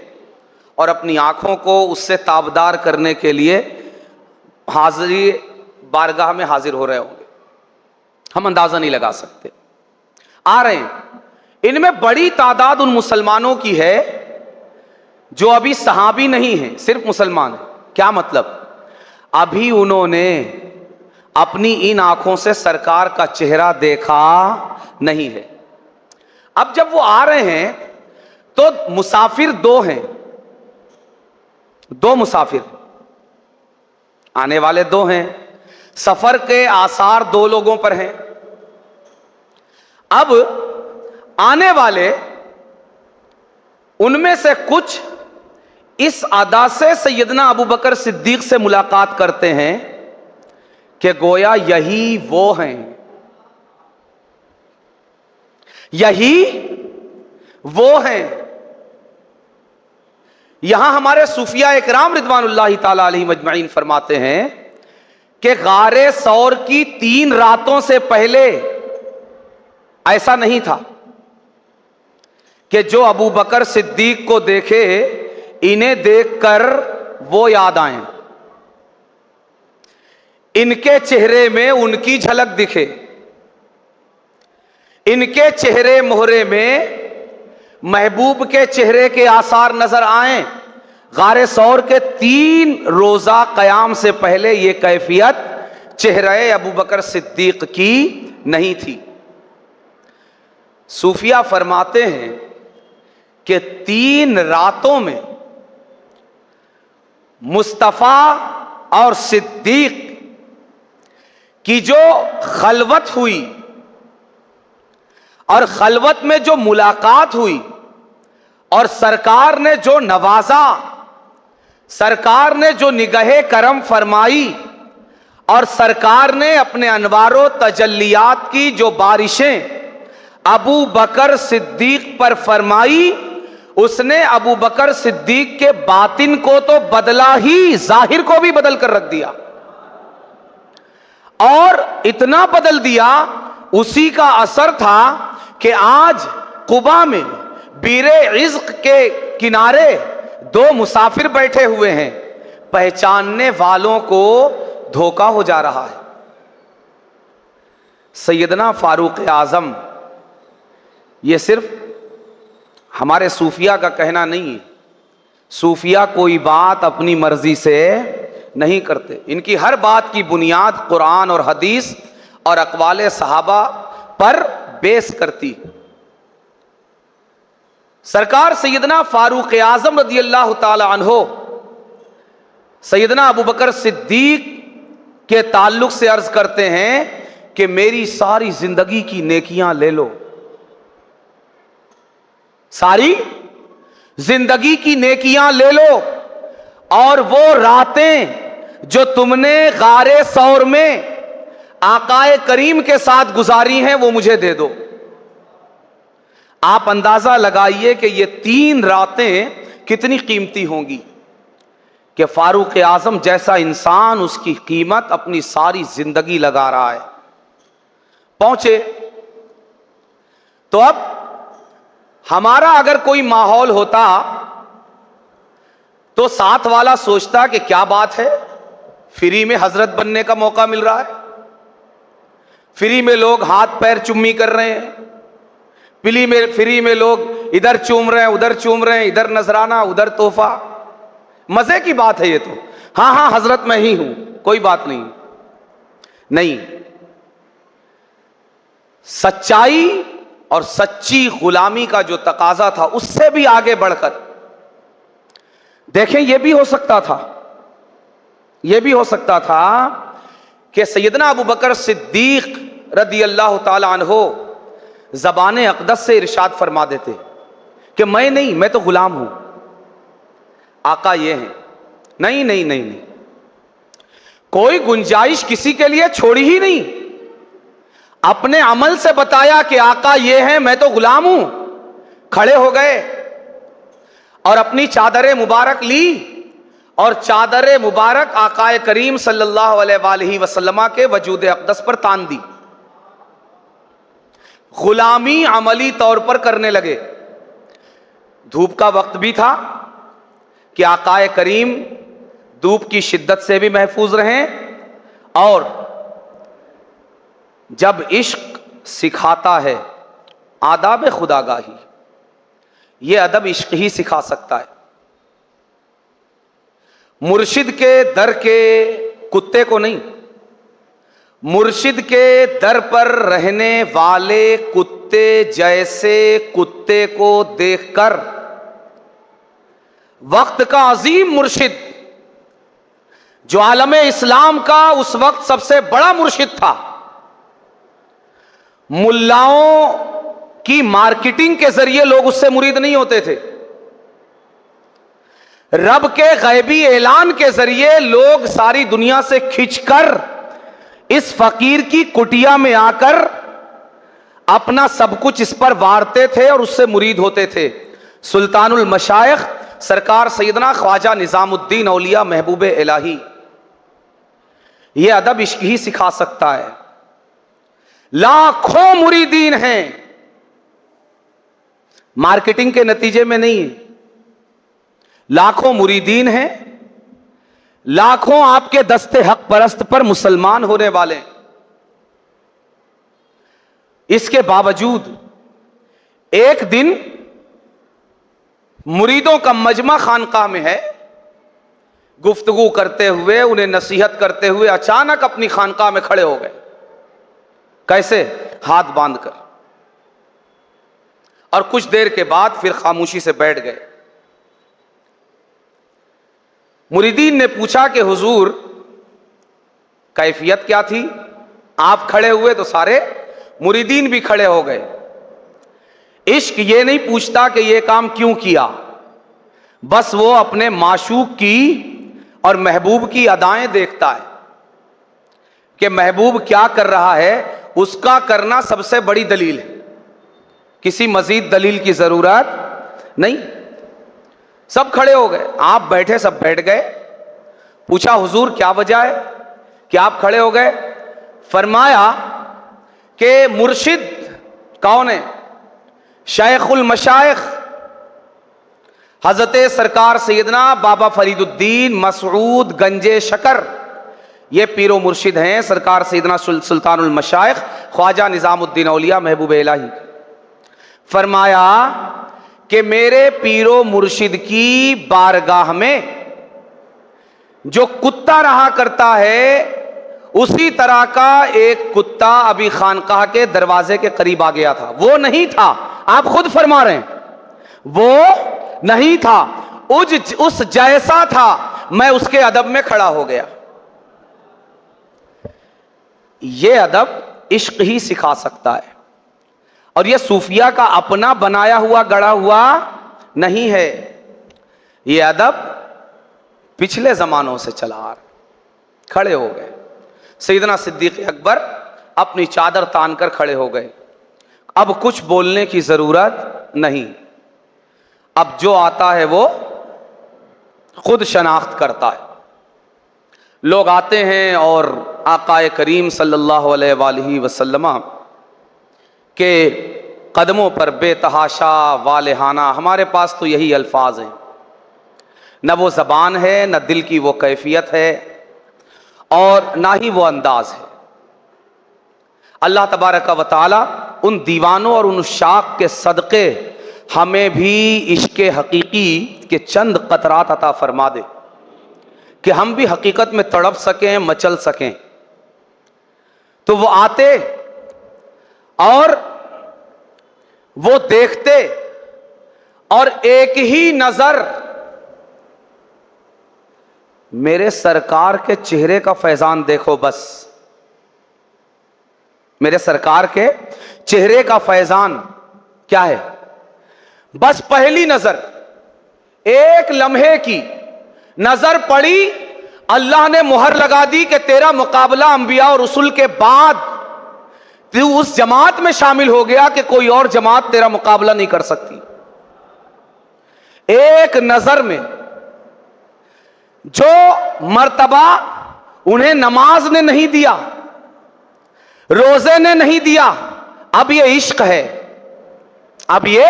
[SPEAKER 1] और अपनी आँखों को उससे ताबदार करने के लिए हाजिरी बारगाह में हाजिर हो रहे होंगे। हम अंदाज़ा नहीं लगा सकते। आ रहे हैं। इनमें बड़ी तादाद उन मुसलमानों की है जो अभी सहाबी नहीं है, सिर्फ मुसलमान है। क्या मतलब? अभी उन्होंने अपनी इन आंखों से सरकार का चेहरा देखा नहीं है। अब जब वो आ रहे हैं तो मुसाफिर दो हैं, दो मुसाफिर आने वाले दो हैं। सफर के आसार दो लोगों पर हैं। अब आने वाले उनमें से कुछ इस अदा से सैयदना अबू बकर सिद्दीक से मुलाकात करते हैं कि गोया यही वो हैं, यही वो हैं। यहां हमारे सूफिया इकराम रिदवानुल्लाहि ताला अलैहिम अजमईन फरमाते हैं कि गारे सौर की 3 रातों से पहले ऐसा नहीं था कि जो अबू बकर सिद्दीक को देखे इन्हें देखकर वो याद आए, इनके चेहरे में उनकी झलक दिखे, इनके चेहरे मोहरे में महबूब के चेहरे के आसार नजर आए। गारे सौर के 3 रोजा कयाम से पहले यह कैफियत चेहरे अबू बकर सिद्दीक की नहीं थी। सूफिया फरमाते हैं कि 3 रातों में मुस्तफा और सिद्दीक की जो खलवत हुई और खलवत में जो मुलाकात हुई और सरकार ने जो नवाजा, सरकार ने जो निगाहे करम फरमाई और सरकार ने अपने अनवारो तजल्लियात की जो बारिशें अबू बकर सिद्दीक पर फरमाई, उसने अबू बकर सिद्दीक के बातिन को तो बदला ही, जाहिर को भी बदल कर रख दिया। और इतना बदल दिया, उसी का असर था कि आज कुबा में बीरे इज़्क़ के किनारे 2 मुसाफिर बैठे हुए हैं, पहचानने वालों को धोखा हो जा रहा है। सैयदना फारूक आजम, ये सिर्फ हमारे सूफिया का कहना नहीं है। सूफिया कोई बात अपनी मर्जी से नहीं करते, इनकी हर बात की बुनियाद कुरान और हदीस और अक़वाले सहाबा पर बेस करती। सरकार सैयदना फारूक आजम रज़ी अल्लाह ताला अन्हो सैयदना अबू बकर सिद्दीक के ताल्लुक से अर्ज करते हैं कि मेरी सारी जिंदगी की नेकियां ले लो, सारी जिंदगी की नेकियां ले लो, और वो रातें जो तुमने गारे सौर में आकाए करीम के साथ गुजारी हैं वो मुझे दे दो। आप अंदाजा लगाइए कि ये 3 रातें कितनी कीमती होंगी कि फारूक आजम जैसा इंसान उसकी कीमत अपनी सारी जिंदगी लगा रहा है। पहुंचे तो अब हमारा अगर कोई माहौल होता तो साथ वाला सोचता कि क्या बात है, फ्री में हजरत बनने का मौका मिल रहा है, फ्री में लोग हाथ पैर चुम्मी कर रहे हैं, फ्री में लोग इधर चूम रहे हैं उधर चूम रहे हैं, इधर नजराना उधर तोहफा, मजे की बात है ये तो। हाँ हाँ हजरत मैं ही हूं, कोई बात नहीं। नहीं, सच्चाई और सच्ची गुलामी का जो तकाजा था उससे भी आगे बढ़कर देखें, यह भी हो सकता था, यह भी हो सकता था कि सैयदना अबू बकर सिद्दीक रदी अल्लाह ताला अन्हो ज़बान अक़दस से इरशाद फरमा देते कि मैं नहीं, मैं तो गुलाम हूं, आका ये हैं। नहीं नहीं नहीं नहीं, कोई गुंजाइश किसी के लिए छोड़ी ही नहीं, अपने अमल से बताया कि आका ये हैं, मैं तो गुलाम हूं। खड़े हो गए और अपनी चादर मुबारक ली और चादर मुबारक आकाए करीम सल्लल्लाहु अलैहि वसल्लम के वजूद अक़दस पर तान दी। गुलामी अमली तौर पर करने लगे। धूप का वक्त भी था कि आकाए करीम धूप की शिद्दत से भी महफूज रहें, और जब इश्क सिखाता है आदाब खुदागाही, ये अदब इश्क ही सिखा सकता है। मुर्शिद के दर के कुत्ते को नहीं, मुर्शिद के दर पर रहने वाले कुत्ते जैसे कुत्ते को देखकर वक्त का अजीम मुर्शिद, जो आलम इस्लाम का उस वक्त सबसे बड़ा मुर्शिद था, मुल्लाओं की मार्केटिंग के जरिए लोग उससे मुरीद नहीं होते थे, रब के गैबी ऐलान के जरिए लोग सारी दुनिया से खिंचकर इस फकीर की कुटिया में आकर अपना सब कुछ इस पर वारते थे और उससे मुरीद होते थे। सुल्तानुल मशाइख सरकार सैयदना ख्वाजा निजामुद्दीन औलिया महबूब इलाही ये अदब इश्क ही सिखा सकता है। लाखों मुरीदीन हैं, मार्केटिंग के नतीजे में नहीं है, लाखों मुरीदीन हैं, लाखों आपके दस्ते हक परस्त पर मुसलमान होने वाले। इसके बावजूद एक दिन मुरीदों का मजमा खानकाह में है, गुफ्तगू करते हुए उन्हें नसीहत करते हुए अचानक अपनी खानकाह में खड़े हो गए। कैसे? हाथ बांधकर, और कुछ देर के बाद फिर खामोशी से बैठ गए। मुरीदीन ने पूछा कि हुजूर कैफियत क्या थी? आप खड़े हुए तो सारे मुरीदीन भी खड़े हो गए। इश्क ये नहीं पूछता कि ये काम क्यों किया, बस वो अपने माशूक की और महबूब की अदाएं देखता है कि महबूब क्या कर रहा है, उसका करना सबसे बड़ी दलील है। किसी मजीद दलील की जरूरत नहीं। सब खड़े हो गए, आप बैठे, सब बैठ गए। पूछा हुजूर क्या वजह है कि आप खड़े हो गए? फरमाया कि मुर्शिद कौन है? शेखुल मशाइख हजरत सरकार सैयदना बाबा फरीदुद्दीन मसऊद गंजे शकर, ये पीरो मुर्शिद हैं सरकार सैयदना सुल्तानुल मशाइख ख्वाजा निजामुद्दीन औलिया महबूब इलाही। फरमाया कि मेरे पीरो मुर्शिद की बारगाह में जो कुत्ता रहा करता है, उसी तरह का एक कुत्ता अभी खानकाह के दरवाजे के करीब आ गया था। वो नहीं था, आप खुद फरमा रहे हैं, वो नहीं था, उस जैसा था। मैं उसके अदब में खड़ा हो गया। ये अदब इश्क ही सिखा सकता है, और यह सूफिया का अपना बनाया हुआ गढ़ा हुआ नहीं है। यह अदब पिछले जमानों से चला आ रहा। खड़े हो गए। सैयदना सिद्दीक अकबर अपनी चादर तानकर खड़े हो गए। अब कुछ बोलने की जरूरत नहीं, अब जो आता है वो खुद शनाख्त करता है। लोग आते हैं और आकाए करीम सल्लल्लाहु अलैहि वसल्लम के कदमों पर बेतहाशा वालेहाना, हमारे पास तो यही अल्फाज हैं, न वो ज़बान है, न दिल की वो कैफियत है, और ना ही वो अंदाज है। अल्लाह तबारक व तआला उन दीवानों और उन शाख के सदक़े हमें भी इश्क़े हकीकी के चंद कतरात अता फरमा दे कि हम भी हकीकत में तड़प सकें, मचल सकें। तो वो आते और वो देखते और एक ही नजर मेरे सरकार के चेहरे का फैजान देखो, बस मेरे सरकार के चेहरे का फैजान क्या है? बस पहली नजर, एक लम्हे की नजर पड़ी, अल्लाह ने मुहर लगा दी कि तेरा मुकाबला अंबिया और रसूल के बाद तू उस जमात में शामिल हो गया कि कोई और जमात तेरा मुकाबला नहीं कर सकती। एक नजर में जो मर्तबा उन्हें नमाज ने नहीं दिया, रोजे ने नहीं दिया, अब ये इश्क है, अब ये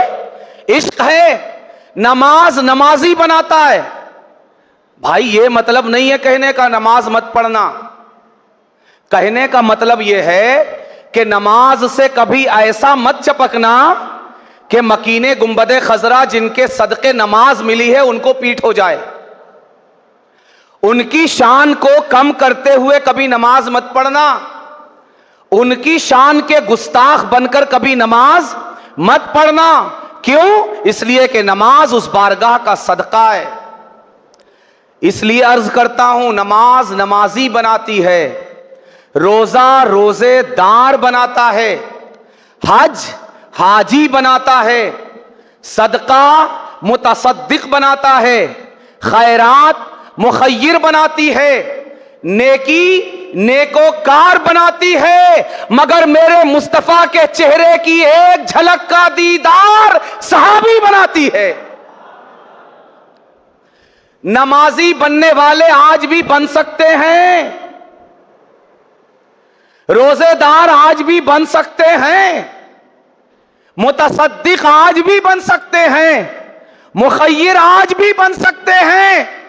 [SPEAKER 1] इश्क है। नमाज नमाजी बनाता है। भाई ये मतलब नहीं है कहने का नमाज मत पढ़ना। कहने का मतलब यह है कि नमाज से कभी ऐसा मत चपकना कि मकीने गुंबदे खजरा जिनके सदके नमाज मिली है उनको पीठ हो जाए। उनकी शान को कम करते हुए कभी नमाज मत पढ़ना। उनकी शान के गुस्ताख बनकर कभी नमाज मत पढ़ना। क्यों? इसलिए कि नमाज उस बारगाह का सदका है। इसलिए अर्ज करता हूं, नमाज नमाजी बनाती है, रोजा रोजेदार बनाता है, हज हाजी बनाता है, सदका मुतसद्दिक बनाता है, खैरात मुखय्यर बनाती है, नेकी नेकोकार बनाती है, मगर मेरे मुस्तफा के चेहरे की एक झलक का दीदार सहाबी बनाती है। नमाजी बनने वाले आज भी बन सकते हैं, रोजेदार आज भी बन सकते हैं, मुतसद्दिक आज भी बन सकते हैं, मुखय्यर आज भी बन सकते हैं,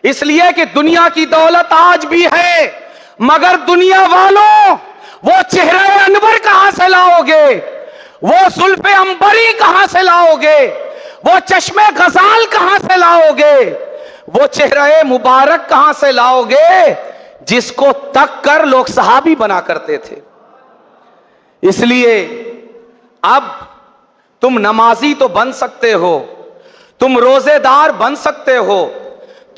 [SPEAKER 1] इसलिए कि दुनिया की दौलत आज भी है, मगर दुनिया वालों वो चेहरे अनवर कहां से लाओगे, वो जुल्फे अंबरी कहां से लाओगे, वो चश्मे गजाल कहां से लाओगे, वो चेहरे मुबारक कहां से लाओगे जिसको तक कर लोग सहाबी बना करते थे। इसलिए अब तुम नमाजी तो बन सकते हो, तुम रोजेदार बन सकते हो,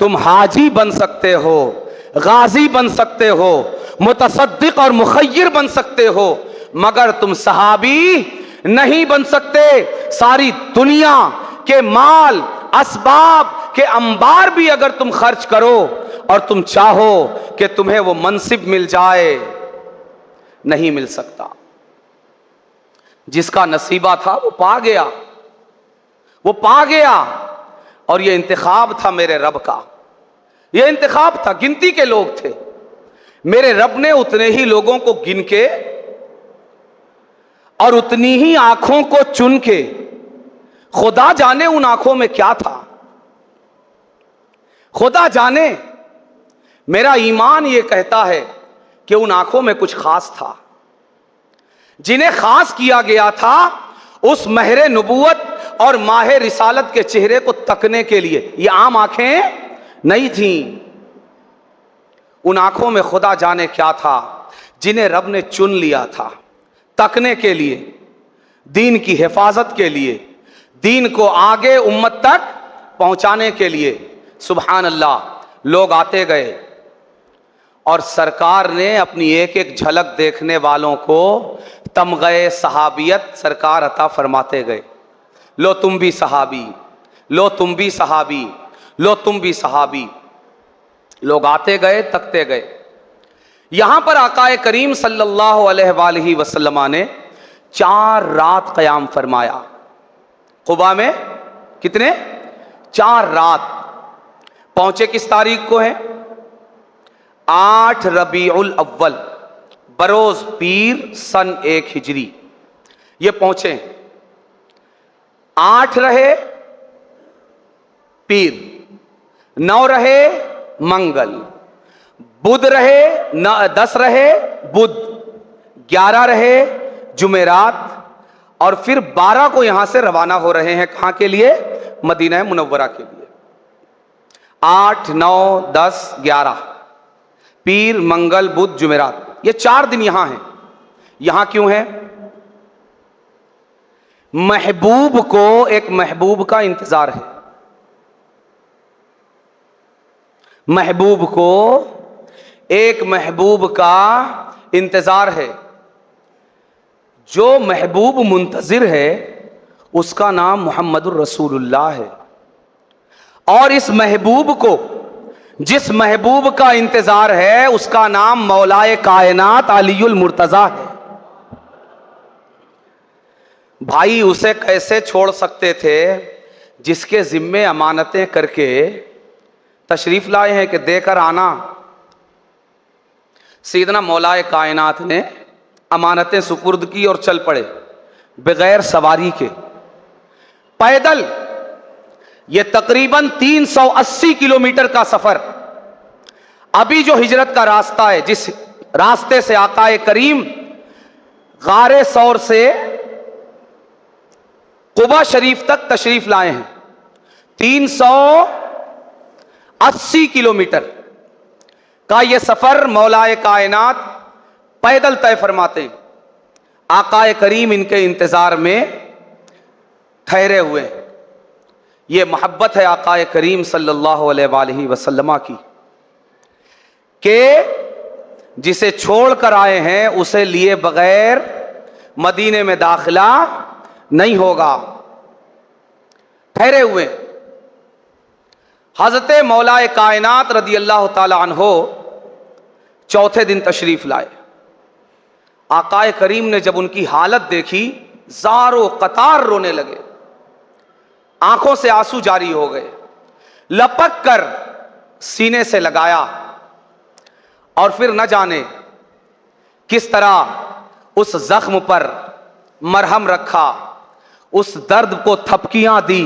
[SPEAKER 1] तुम हाजी बन सकते हो, गाजी बन सकते हो, मुतसद्दिक और मुखय्यर बन सकते हो, मगर तुम सहाबी नहीं बन सकते। सारी दुनिया के माल असबाब के अंबार भी अगर तुम खर्च करो और तुम चाहो कि तुम्हें वो मनसिब मिल जाए, नहीं मिल सकता। जिसका नसीबा था वो पा गया, वो पा गया। और ये इंतखाब था मेरे रब का, ये इंतखाब था, गिनती के लोग थे, मेरे रब ने उतने ही लोगों को गिन के और उतनी ही आंखों को चुन के, खुदा जाने उन आंखों में क्या था, खुदा जाने। मेरा ईमान ये कहता है कि उन आंखों में कुछ खास था, जिन्हें खास किया गया था उस महरे नबूवत और माहे रिसालत के चेहरे को तकने के लिए। ये आम आंखें नहीं थीं, उन आंखों में खुदा जाने क्या था जिन्हें रब ने चुन लिया था तकने के लिए, दीन की हिफाजत के लिए, दीन को आगे उम्मत तक पहुंचाने के लिए। सुभान अल्लाह। लोग आते गए और सरकार ने अपनी एक एक झलक देखने वालों को तमग़े सहाबियत सरकार अता फरमाते गए। लो तुम भी सहाबी, लो तुम भी सहाबी, लो तुम भी सहाबी। लोग आते गए, तकते गए। यहां पर आकाए करीम सल्लल्लाहु अलैहि वसल्लम ने 4 रात क़याम फरमाया। कुबा में कितने? 4 रात। पहुंचे किस तारीख को है? 8 रबीउल अव्वल, बरोज पीर, सन 1 हिजरी। ये पहुंचे। 8 रहे पीर, 9 रहे मंगल, बुध रहे 10 रहे बुध, 11 रहे जुमेरात, और फिर 12 को यहां से रवाना हो रहे हैं। कहां के लिए? मदीना मुनव्वरा के लिए। 8, 9, 10, 11, पीर, मंगल, बुध, जुमेरात, ये 4 दिन यहां हैं। यहां क्यों है? महबूब को एक महबूब का इंतजार है। महबूब को एक महबूब का इंतजार है। जो महबूब मुंतजिर है उसका नाम मुहम्मदुर रसूलुल्लाह है। और इस महबूब को, जिस महबूब का इंतजार है, उसका नाम मौलाए कायनात अलीउल मुर्तजा है। भाई उसे कैसे छोड़ सकते थे जिसके जिम्मे अमानतें करके तशरीफ लाए हैं कि देकर आना। सीदना मौलाए कायनात ने अमानतें सुपुर्द की और चल पड़े बगैर सवारी के, पैदल। ये तकरीबन 380 किलोमीटर का सफर। अभी जो हिजरत का रास्ता है, जिस रास्ते से आकाए करीम गारे सौर से कुबा शरीफ तक तशरीफ लाए हैं, 380 किलोमीटर का ये सफर मौलाए कायनात पैदल तय फरमाते हैं। आकाए करीम इनके इंतजार में ठहरे हुए हैं। ये मोहब्बत है आकाए करीम सल्लल्लाहु अलैहि वसल्लम की, कि जिसे छोड़ कर आए हैं उसे लिए बगैर मदीने में दाखिला नहीं होगा। ठहरे हुए हज़रत मौलाए कायनात रदी अल्लाह ताला अन्हो चौथे दिन तशरीफ लाए। आकाए करीम ने जब उनकी हालत देखी, ज़ारो कतार रोने लगे, आंखों से आंसू जारी हो गए, लपक कर सीने से लगाया और फिर न जाने किस तरह उस जख्म पर मरहम रखा, उस दर्द को थपकियां दी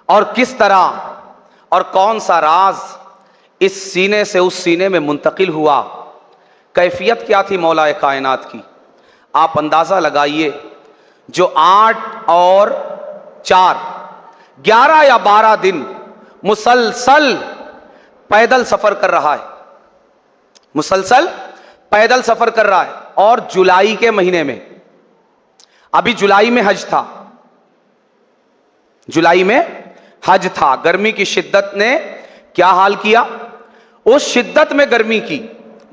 [SPEAKER 1] और किस तरह और कौन सा राज इस सीने से उस सीने में मुंतकिल हुआ। कैफियत क्या थी मौलाए कायनात की, आप अंदाज़ा लगाइए। जो 8 और 4 11 या 12 दिन मुसलसल पैदल सफ़र कर रहा है, मुसलसल पैदल सफ़र कर रहा है। और जुलाई के महीने में, अभी जुलाई में हज था, जुलाई में हज था, गर्मी की शिद्दत ने क्या हाल किया। उस शिद्दत में गर्मी की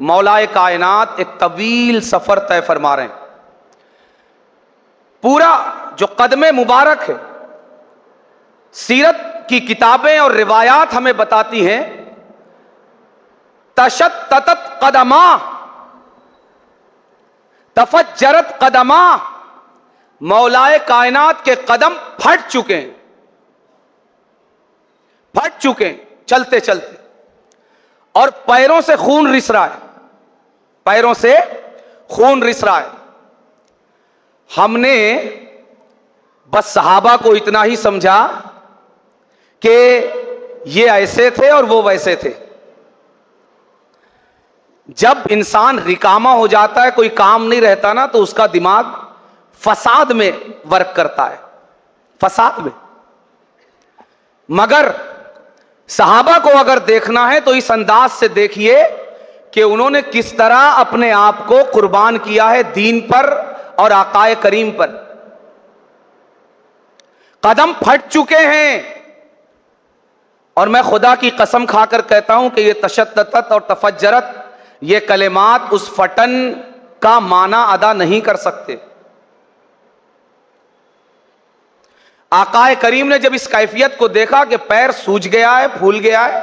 [SPEAKER 1] मौलाए कायनात एक तवील सफर तय फरमा रहे हैं। पूरा जो कदमे मुबारक है, सीरत की किताबें और रिवायात हमें बताती हैं, तशत्तत कदमा तफज्जरत कदमा, मौलाए कायनात के कदम फट चुके हैं, फट चुके हैं चलते चलते, और पैरों से खून रिस रहा है, पैरों से खून रिस रहा है। हमने बस सहाबा को इतना ही समझा कि ये ऐसे थे और वो वैसे थे। जब इंसान रिकामा हो जाता है, कोई काम नहीं रहता ना, तो उसका दिमाग फसाद में वर्क करता है, फसाद में। मगर सहाबा को अगर देखना है तो इस अंदाज से देखिए कि उन्होंने किस तरह अपने आप को कुर्बान किया है दीन पर और आकाए करीम पर। कदम फट चुके हैं, और मैं खुदा की कसम खाकर कहता हूं कि ये तशद्दत और तफज्जरत, ये कलेमात उस फटन का माना अदा नहीं कर सकते। आकाए करीम ने जब इस कैफियत को देखा कि पैर सूज गया है, फूल गया है,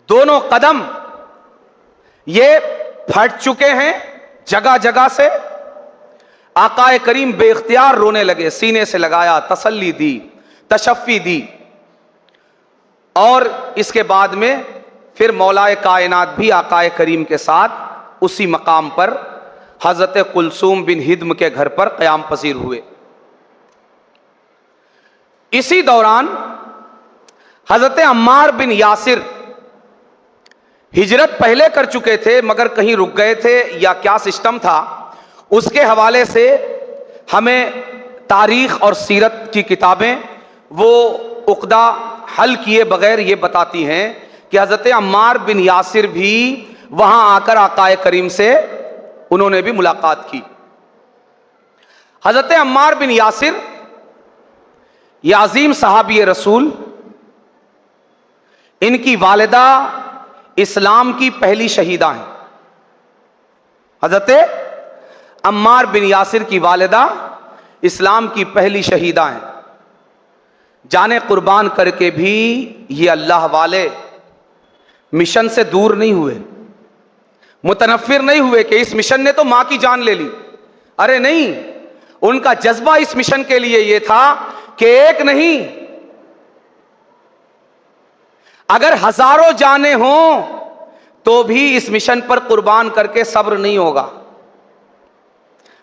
[SPEAKER 1] दोनों कदम ये फट चुके हैं जगह जगह से, आकाए करीम बेख्तियार रोने लगे, सीने से लगाया, तसल्ली दी, तशफ़ी दी। और इसके बाद में फिर मौलाए कायनात भी आकाए करीम के साथ उसी मकाम पर हज़रत कुलसूम बिन हिद्म के घर पर क़याम पज़ीर हुए। इसी दौरान हज़रत अम्मार बिन यासिर हिजरत पहले कर चुके थे, मगर कहीं रुक गए थे या क्या सिस्टम था, उसके हवाले से हमें तारीख़ और सीरत की किताबें वो उक़दा हल किए बगैर ये बताती हैं कि हज़रत अम्मार बिन यासिर भी वहाँ आकर आकाए करीम से उन्होंने भी मुलाकात की। हज़रत अम्मार बिन यासिर ये अजीम सहाबी रसूल, इनकी वालिदा इस्लाम की पहली शहीदा हैं। हज़रत अम्मार बिन यासिर की वालिदा इस्लाम की पहली शहीदा हैं। जाने कुर्बान करके भी ये अल्लाह वाले मिशन से दूर नहीं हुए, मुतनफ़िर नहीं हुए कि इस मिशन ने तो मां की जान ले ली। अरे नहीं, उनका जज्बा इस मिशन के लिए ये था कि एक नहीं, अगर हजारों जाने हों तो भी इस मिशन पर कुर्बान करके सब्र नहीं होगा।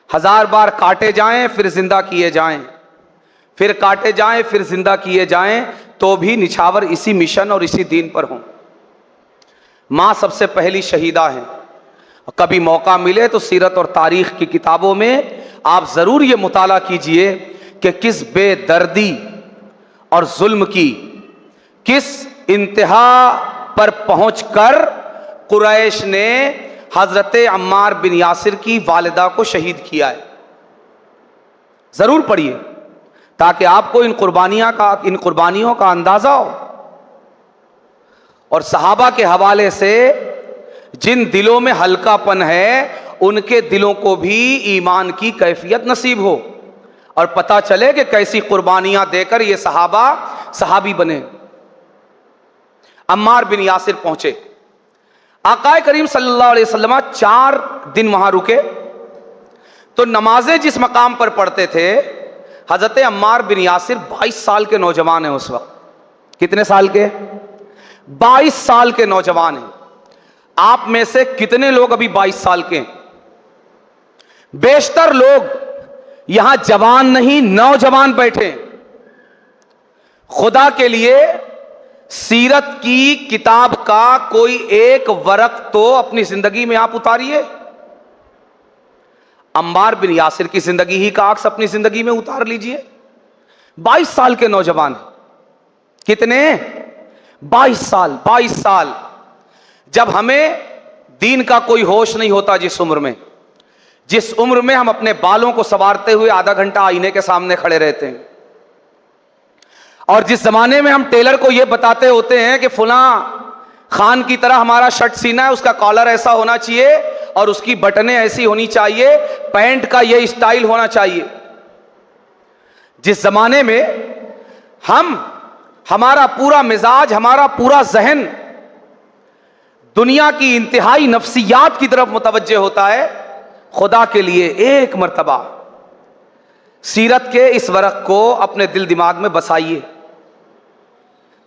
[SPEAKER 1] 1000 बार काटे जाएं फिर जिंदा किए जाएं, फिर काटे जाएं फिर जिंदा किए जाएं, तो भी निछावर इसी मिशन और इसी दीन पर हों। मां सबसे पहली शहीदा है। कभी मौका मिले तो सीरत और तारीख की किताबों में आप ज़रूर ये मुताला कीजिए कि किस बेदर्दी और जुल्म की, किस इंतहा पर पहुंचकर कुरैश ने हज़रत अम्मार बिन यासिर की वालिदा को शहीद किया है। ज़रूर पढ़िए ताकि आपको इन कुर्बानियों का अंदाज़ा हो। और सहाबा के हवाले से जिन दिलों में हल्कापन है, उनके दिलों को भी ईमान की कैफियत नसीब हो और पता चले कि कैसी कुर्बानियां देकर ये सहाबा सहाबी बने। अम्मार बिन यासिर पहुंचे। आकाए करीम सल्लल्लाहु अलैहि वसल्लम 4 दिन वहां रुके। तो नमाजें जिस मकाम पर पढ़ते थे, हजरत अम्मार बिन यासिर 22 साल के नौजवान हैं उस वक्त। कितने साल के? 22 साल के नौजवान हैं। आप में से कितने लोग अभी 22 साल के हैं? बेशतर लोग यहां जवान नहीं नौजवान बैठे। खुदा के लिए सीरत की किताब का कोई एक वरक तो अपनी जिंदगी में आप उतारिए। अम्मार बिन यासिर की जिंदगी ही का अक्स अपनी जिंदगी में उतार लीजिए। 22 साल के नौजवान। कितने? 22 साल। 22 साल जब हमें दीन का कोई होश नहीं होता, जिस उम्र में हम अपने बालों को संवारते हुए आधा घंटा आईने के सामने खड़े रहते हैं, और जिस जमाने में हम टेलर को यह बताते होते हैं कि फुला खान की तरह हमारा शर्ट सीना है, उसका कॉलर ऐसा होना चाहिए और उसकी बटनें ऐसी होनी चाहिए, पैंट का यह स्टाइल होना चाहिए। जिस जमाने में हमारा पूरा मिजाज, हमारा पूरा जहन दुनिया की इंतहाई नफ्सियात की तरफ मुतवज्जे होता है, खुदा के लिए एक मर्तबा सीरत के इस वरक को अपने दिल दिमाग में बसाइए।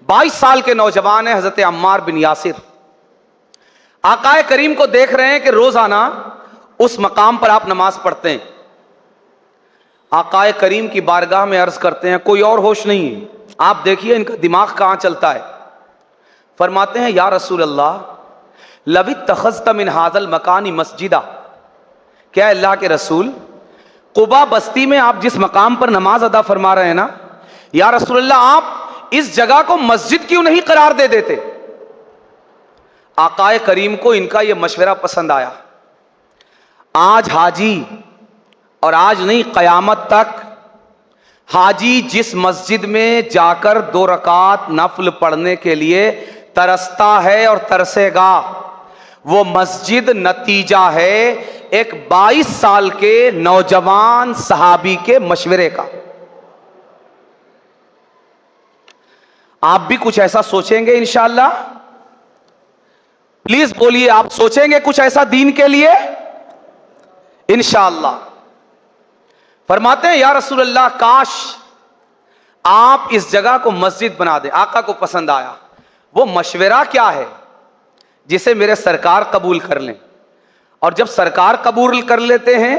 [SPEAKER 1] 22 साल के नौजवान है हजरत अम्मार बिन यासिर। आकाए करीम को देख रहे हैं कि रोजाना उस मकाम पर आप नमाज पढ़ते हैं। आकाए करीम की बारगाह में अर्ज करते हैं, कोई और होश नहीं है, आप देखिए इनका दिमाग कहां चलता है। फरमाते हैं, या रसूल अल्लाह, लवी तखज़्त मिन हाज़ल मकानी मस्जिदा, क्या अल्लाह के रसूल, कुबा बस्ती में आप जिस मकाम पर नमाज अदा फरमा रहे हैं ना, या रसूल अल्लाह, आप इस जगह को मस्जिद क्यों नहीं करार दे देते? आकाए करीम को इनका यह मशवरा पसंद आया। आज हाजी, और आज नहीं क़यामत तक, हाजी जिस मस्जिद में जाकर 2 रकात नफल पढ़ने के लिए तरसता है और तरसेगा, वो मस्जिद नतीजा है एक 22 साल के नौजवान सहाबी के मशवरे का। आप भी कुछ ऐसा सोचेंगे इंशाअल्लाह? प्लीज बोलिए, आप सोचेंगे कुछ ऐसा दीन के लिए इंशाअल्लाह? फरमाते हैं, या रसूल अल्लाह, काश आप इस जगह को मस्जिद बना दें। आका को पसंद आया। वो मशवरा क्या है जिसे मेरे सरकार कबूल कर लें? और जब सरकार कबूल कर लेते हैं,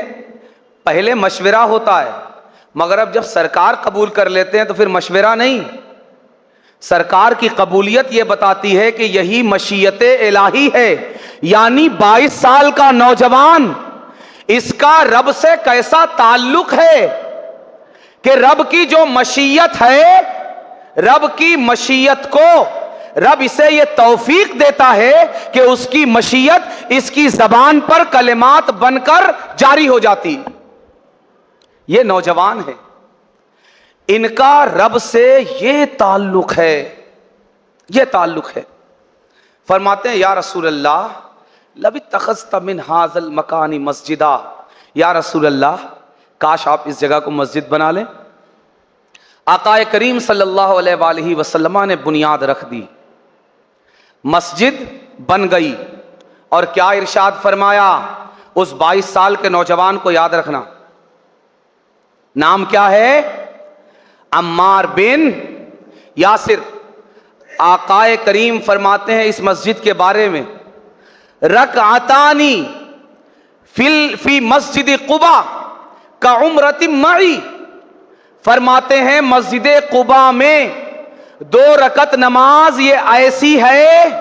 [SPEAKER 1] पहले मशवरा होता है, मगर अब जब सरकार कबूल कर लेते हैं तो फिर मशवरा नहीं, सरकार की कबूलियत यह बताती है कि यही मशीयते इलाही है। यानी 22 साल का नौजवान, इसका रब से कैसा ताल्लुक है कि रब की जो मशीयत है, रब की मशीयत को रब इसे यह तौफीक देता है कि उसकी मशीयत इसकी जबान पर कलिमात बनकर जारी हो जाती। ये नौजवान है, इनका रब से ये ताल्लुक है, ये ताल्लुक है। फरमाते हैं, या रसूल अल्लाह, लबी तखज़्त मिन हाज़ल मकानी मस्जिदा, या रसूल अल्लाह, काश आप इस जगह को मस्जिद बना लें। आकाए करीम सल्लल्लाहु अलैहि वसल्लम ने बुनियाद रख दी, मस्जिद बन गई। और क्या इरशाद फरमाया? उस 22 साल के नौजवान को याद रखना, नाम क्या है? अम्मार बिन यासिर। आकाए करीम फरमाते हैं इस मस्जिद के बारे में, रकअतानी फी मस्जिद कुबा का उम्रति मई। फरमाते हैं मस्जिद कुबा में 2 रकत नमाज ये ऐसी है,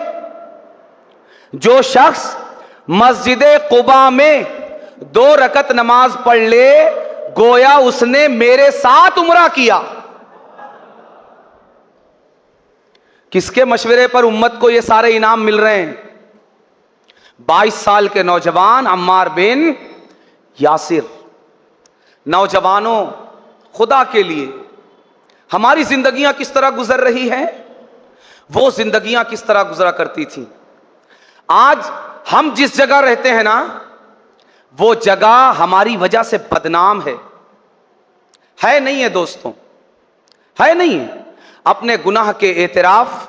[SPEAKER 1] जो शख्स मस्जिद कुबा में 2 रकत नमाज पढ़ ले, गोया उसने मेरे साथ उम्रा किया। किसके मशवरे पर उम्मत को ये सारे इनाम मिल रहे हैं? 22 साल के नौजवान अम्मार बिन यासिर। नौजवानों, खुदा के लिए हमारी जिंदगियां किस तरह गुजर रही हैं, वो जिंदगियां किस तरह गुजरा करती थी। आज हम जिस जगह रहते हैं ना, वो जगह हमारी वजह से बदनाम है नहीं है दोस्तों, है नहीं है। अपने गुनाह के एतराफ,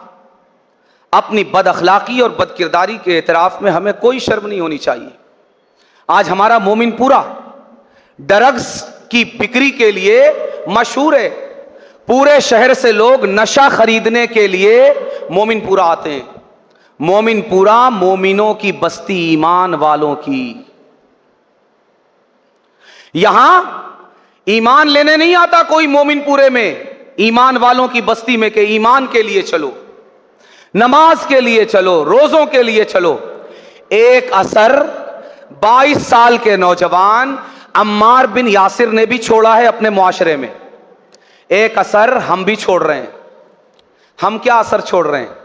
[SPEAKER 1] अपनी बद अखलाकी और बद किरदारी के एतराफ़ में हमें कोई शर्म नहीं होनी चाहिए। आज हमारा मोमिनपुरा ड्रग्स की बिक्री के लिए मशहूर है। पूरे शहर से लोग नशा खरीदने के लिए मोमिनपुरा आते हैं। मोमिनपुरा मोमिनों की बस्ती, ईमान वालों की। यहां ईमान लेने नहीं आता कोई मोमिनपुरे में, ईमान वालों की बस्ती में, के ईमान के लिए चलो, नमाज के लिए चलो, रोजों के लिए चलो। एक असर 22 साल के नौजवान अम्मार बिन यासिर ने भी छोड़ा है अपने मुआशरे में। एक असर हम भी छोड़ रहे हैं। हम क्या असर छोड़ रहे हैं?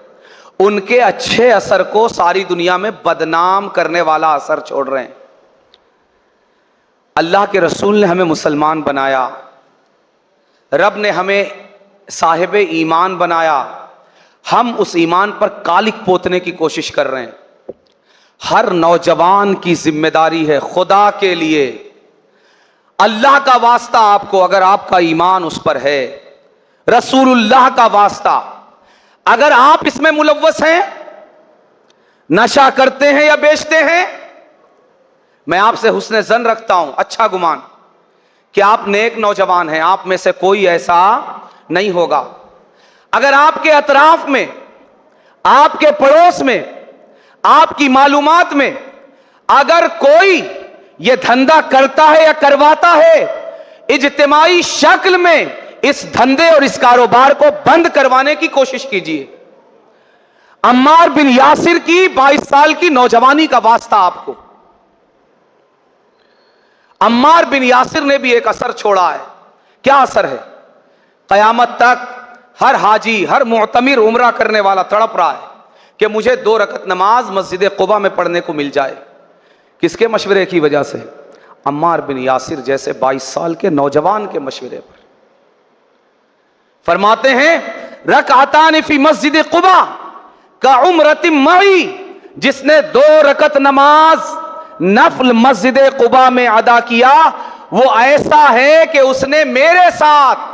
[SPEAKER 1] उनके अच्छे असर को सारी दुनिया में बदनाम करने वाला असर छोड़ रहे हैं। अल्लाह के रसूल ने हमें मुसलमान बनाया, रब ने हमें साहिब ईमान बनाया, हम उस ईमान पर कालिक पोतने की कोशिश कर रहे हैं। हर नौजवान की जिम्मेदारी है, खुदा के लिए, अल्लाह का वास्ता, आपको अगर आपका ईमान उस पर है, रसूलुल्लाह का वास्ता, अगर आप इसमें मुलव्वस हैं, नशा करते हैं या बेचते हैं, मैं आपसे हुस्न ज़न रखता हूं, अच्छा गुमान कि आप नेक नौजवान हैं, आप में से कोई ऐसा नहीं होगा। अगर आपके अतराफ में, आपके पड़ोस में, आपकी मालूमात में अगर कोई ये धंधा करता है या करवाता है, इज्तिमाई शक्ल में इस धंधे और इस कारोबार को बंद करवाने की कोशिश कीजिए। अम्मार बिन यासिर की 22 साल की नौजवानी का वास्ता आपको। अम्मार बिन यासिर ने भी एक असर छोड़ा है। क्या असर है? कयामत तक हर हाजी, हर मुअतमिर, उम्रा करने वाला तड़प रहा है कि मुझे 2 रकत नमाज मस्जिद कुबा में पढ़ने को मिल जाए। किसके मशवरे की वजह से? अम्मार बिन यासिर जैसे 22 साल के नौजवान के मशवरे पर। फरमाते हैं, रकअतान फी मस्जिद कुबा का उम्रतिम मई, जिसने 2 रकत नमाज नफल मस्जिद कुबा में अदा किया, वो ऐसा है कि उसने मेरे साथ।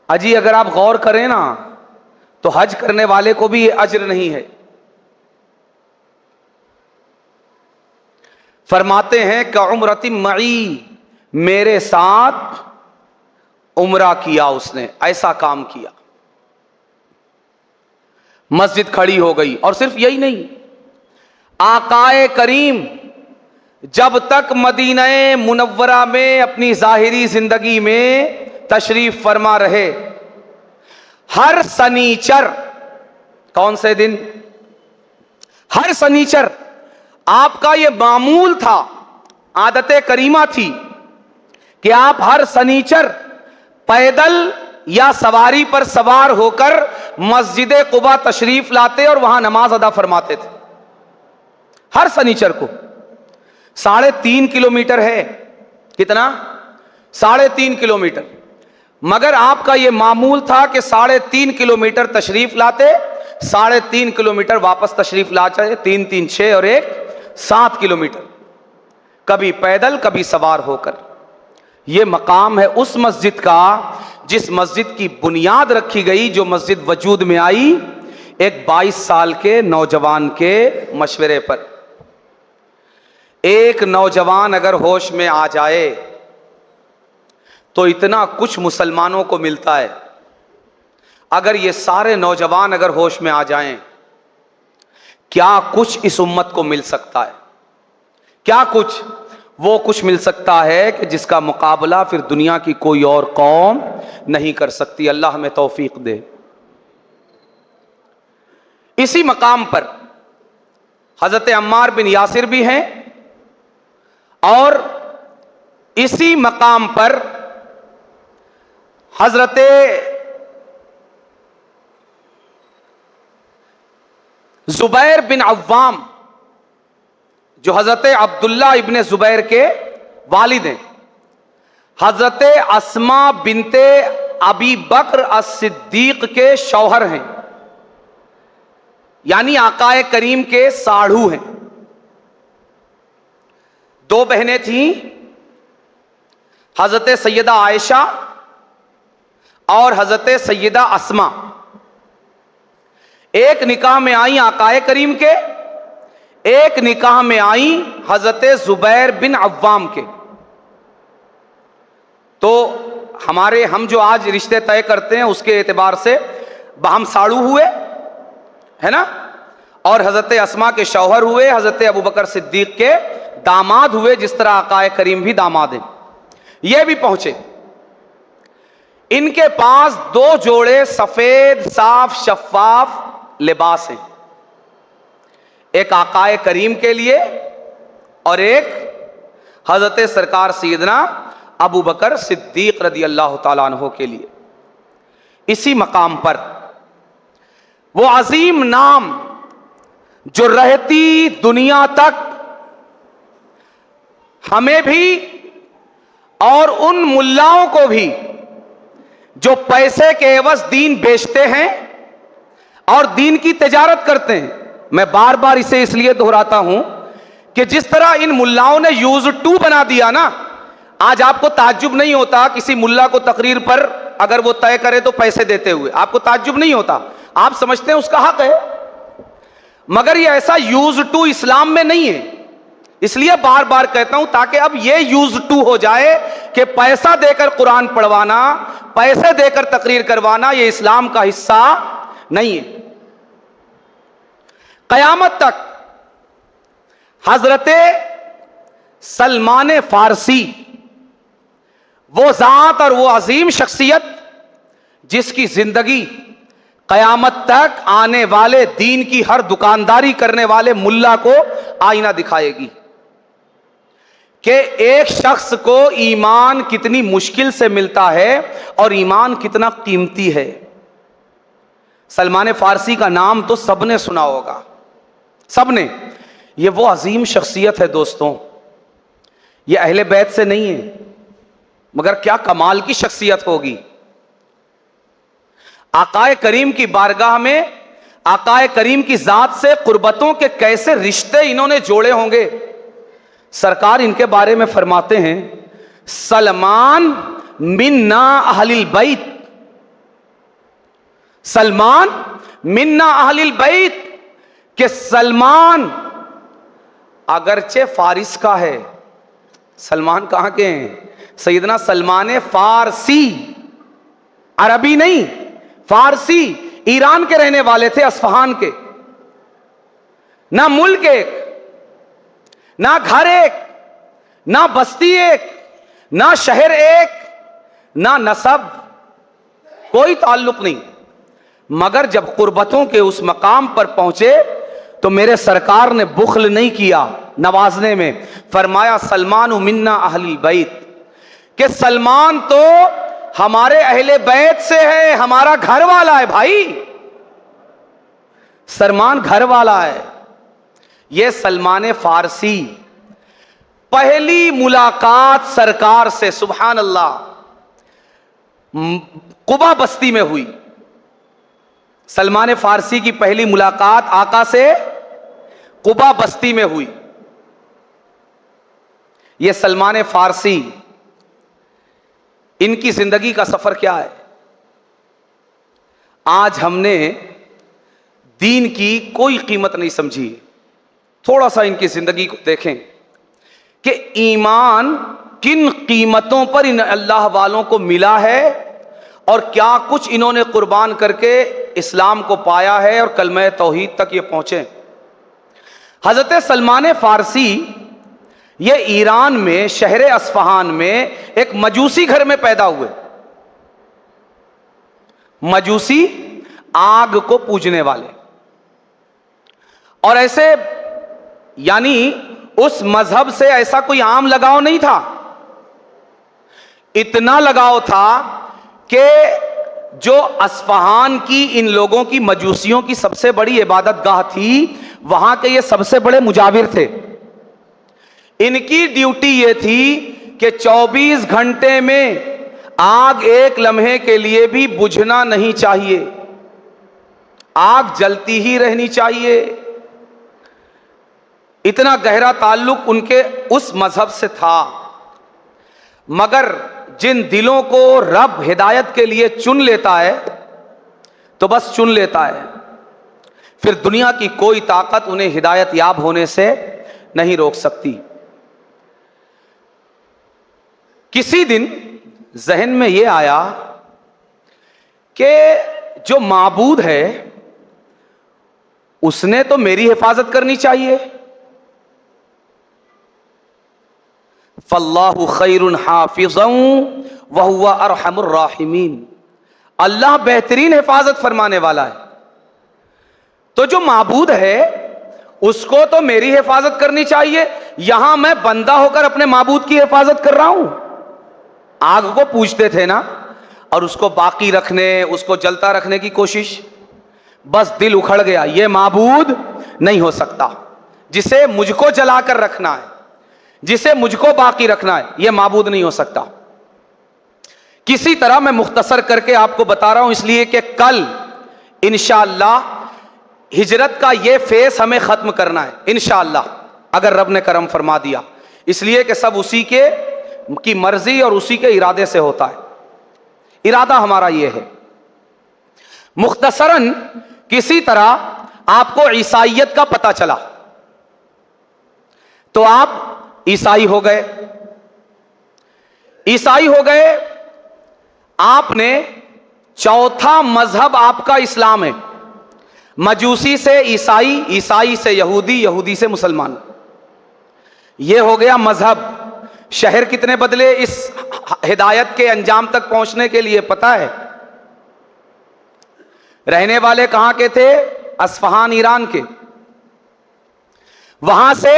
[SPEAKER 1] अजी अगर आप गौर करें ना, तो हज करने वाले को भी ये अज्र नहीं है। फरमाते हैं का उम्रतिम मई, मेरे साथ उम्रा किया उसने, ऐसा काम किया। मस्जिद खड़ी हो गई। और सिर्फ यही नहीं, आकाए करीम जब तक मदीना मुनव्वरा में अपनी जाहिरी जिंदगी में तशरीफ फरमा रहे, हर सनीचर, कौन से दिन? हर सनीचर आपका यह मामूल था, आदत करीमा थी कि आप हर सनीचर पैदल या सवारी पर सवार होकर मस्जिद कुबा तशरीफ लाते और वहां नमाज अदा फरमाते थे। हर सनीचर को। 3.5 किलोमीटर है। कितना? 3.5 किलोमीटर। मगर आपका यह मामूल था कि 3.5 किलोमीटर तशरीफ लाते, 3.5 किलोमीटर वापस तशरीफ ला जाए, 3 3 6 और 1 7 किलोमीटर, कभी पैदल कभी सवार होकर। यह मकाम है उस मस्जिद का जिस मस्जिद की बुनियाद रखी गई, जो मस्जिद वजूद में आई एक 22 साल के नौजवान के मशवरे पर। एक नौजवान अगर होश में आ जाए तो इतना कुछ मुसलमानों को मिलता है। अगर ये सारे नौजवान अगर होश में आ जाएं, क्या कुछ इस उम्मत को मिल सकता है। क्या कुछ? वो कुछ मिल सकता है कि जिसका मुकाबला फिर दुनिया की कोई और कौम नहीं कर सकती। अल्लाह हमें तौफीक दे। इसी मकाम पर हजरत अम्मार बिन यासिर भी हैं और इसी मकाम पर हजरत जुबैर बिन अव्वाम, जो हजरत अब्दुल्ला इब्ने जुबैर के वालिद हैं, हजरत अस्मा बिनते अबी बकर अस-सिद्दीक के शौहर हैं, यानी आकाए करीम के साढ़ू हैं। 2 बहनें थीं, हजरत सैयदा आयशा और हजरत सैयदा अस्मा। एक निकाह में आई आकाए करीम के, एक निकाह में आई हजरत जुबैर बिन अव्वाम के। तो हम जो आज रिश्ते तय करते हैं उसके एतबार से हम साड़ू हुए, है ना, और हजरत अस्मा के शौहर हुए, हजरत अबू बकर सिद्दीक के दामाद हुए, जिस तरह आकाए करीम भी दामाद हैं। ये भी पहुंचे। इनके पास 2 जोड़े सफेद साफ शफाफ लिबास हैं, एक आकाए करीम के लिए और एक हजरत सरकार सैयदना अबू बकर सिद्दीक रदी अल्लाह ताला अन्हो के लिए। इसी मकाम पर वो अजीम नाम जो रहती दुनिया तक हमें भी और उन मुल्लाओं को भी जो पैसे के एवज दीन बेचते हैं और दीन की तिजारत करते हैं, मैं बार बार इसे इसलिए दोहराता हूं कि जिस तरह इन मुल्लाओं ने यूज टू बना दिया ना, आज आपको ताज्जुब नहीं होता किसी मुल्ला को तकरीर पर अगर वो तय करे तो पैसे देते हुए, आपको ताज्जुब नहीं होता, आप समझते हैं उसका हक है। मगर ये ऐसा यूज टू इस्लाम में नहीं है। इसलिए बार बार कहता हूं ताकि अब ये यूज टू हो जाए कि पैसा देकर कुरान पढ़वाना, पैसे देकर तकरीर करवाना ये इस्लाम का हिस्सा नहीं है। कयामत तक हजरत सलमान फारसी वो जात और वो अजीम शख्सियत जिसकी जिंदगी कयामत तक आने वाले दीन की हर दुकानदारी करने वाले मुल्ला को आईना दिखाएगी कि एक शख्स को ईमान कितनी मुश्किल से मिलता है और ईमान कितना कीमती है। सलमान फारसी का नाम तो सबने सुना होगा, सबने। ये वो अजीम शख्सियत है दोस्तों, ये अहले बैत से नहीं है, मगर क्या कमाल की शख्सियत होगी। आकाए करीम की बारगाह में आकाए करीम की जात से कुर्बतों के कैसे रिश्ते इन्होंने जोड़े होंगे। सरकार इनके बारे में फरमाते हैं, सलमान मिन्ना अहलिल बैत, सलमान मिन्ना अहलिल बैत, कि सलमान अगरचे फारिस का है। सलमान कहां के हैं? सैयदना सलमान फारसी, अरबी नहीं, फारसी, ईरान के रहने वाले थे, अस्फहान के। ना मुल्क एक, ना घर एक, ना बस्ती एक, ना शहर एक, ना नसब, कोई ताल्लुक नहीं। मगर जब कुर्बतों के उस मकाम पर पहुंचे तो मेरे सरकार ने बुख्ल नहीं किया नवाजने में। फरमाया सलमान मिन्ना अहलिल बैत, कि सलमान तो हमारे अहले बैत से है, हमारा घर वाला है भाई, सलमान घर वाला है। यह सलमान फारसी पहली मुलाकात सरकार से सुभान अल्लाह कुबा बस्ती में हुई। सलमान फारसी की पहली मुलाकात आका से कुबा बस्ती में हुई। यह सलमान फारसी, इनकी जिंदगी का सफर क्या है। आज हमने दीन की कोई कीमत नहीं समझी। थोड़ा सा इनकी जिंदगी को देखें कि ईमान किन कीमतों पर इन अल्लाह वालों को मिला है और क्या कुछ इन्होंने कुर्बान करके इस्लाम को पाया है और कलमे तौहीद तक ये पहुंचे। हजरत सलमान फारसी ये ईरान में शहर अस्फहान में एक मजूसी घर में पैदा हुए। मजूसी, आग को पूजने वाले, और ऐसे यानी उस मजहब से ऐसा कोई आम लगाव नहीं था। इतना लगाव था कि जो अस्फहान की इन लोगों की मजूसियों की सबसे बड़ी इबादत गाह थी, वहां के ये सबसे बड़े मुजाविर थे। इनकी ड्यूटी ये थी कि 24 घंटे में आग एक लम्हे के लिए भी बुझना नहीं चाहिए, आग जलती ही रहनी चाहिए। इतना गहरा ताल्लुक उनके उस मजहब से था। मगर जिन दिलों को रब हिदायत के लिए चुन लेता है तो बस चुन लेता है, फिर दुनिया की कोई ताकत उन्हें हिदायत याब होने से नहीं रोक सकती। किसी दिन जहन में यह आया कि जो माबूद है उसने तो मेरी हिफाजत करनी चाहिए। फल्लाहु खैरुन हाफिज़न व हुवा अरहमुर राहिमीन। अल्लाह बेहतरीन हिफाजत फरमाने वाला है। तो जो माबूद है उसको तो मेरी हिफाजत करनी चाहिए। यहां मैं बंदा होकर अपने माबूद की हिफाजत कर रहा हूं। आग को पूजते थे ना, और उसको बाकी रखने, उसको जलता रखने की कोशिश, बस दिल उखड़ गया, यह माबूद नहीं हो सकता। जिसे मुझको जलाकर रखना है, जिसे मुझको बाकी रखना है, यह माबूद नहीं हो सकता। किसी तरह मैं मुख्तसर करके आपको बता रहा हूं, इसलिए कि कल इंशाअल्लाह हिजरत का यह फेस हमें खत्म करना है इंशाअल्लाह, अगर रब ने करम फरमा दिया। इसलिए कि सब उसी के की मर्जी और उसी के इरादे से होता है। इरादा हमारा यह है। मुख्तसरन किसी तरह आपको ईसाइयत का पता चला तो आप ईसाई हो गए। ईसाई हो गए, आपने चौथा मजहब आपका इस्लाम है। मजूसी से ईसाई, ईसाई से यहूदी, यहूदी से मुसलमान। यह हो गया मजहब। शहर कितने बदले इस हिदायत के अंजाम तक पहुंचने के लिए पता है? रहने वाले कहां के थे? अस्फहान, ईरान के। वहां से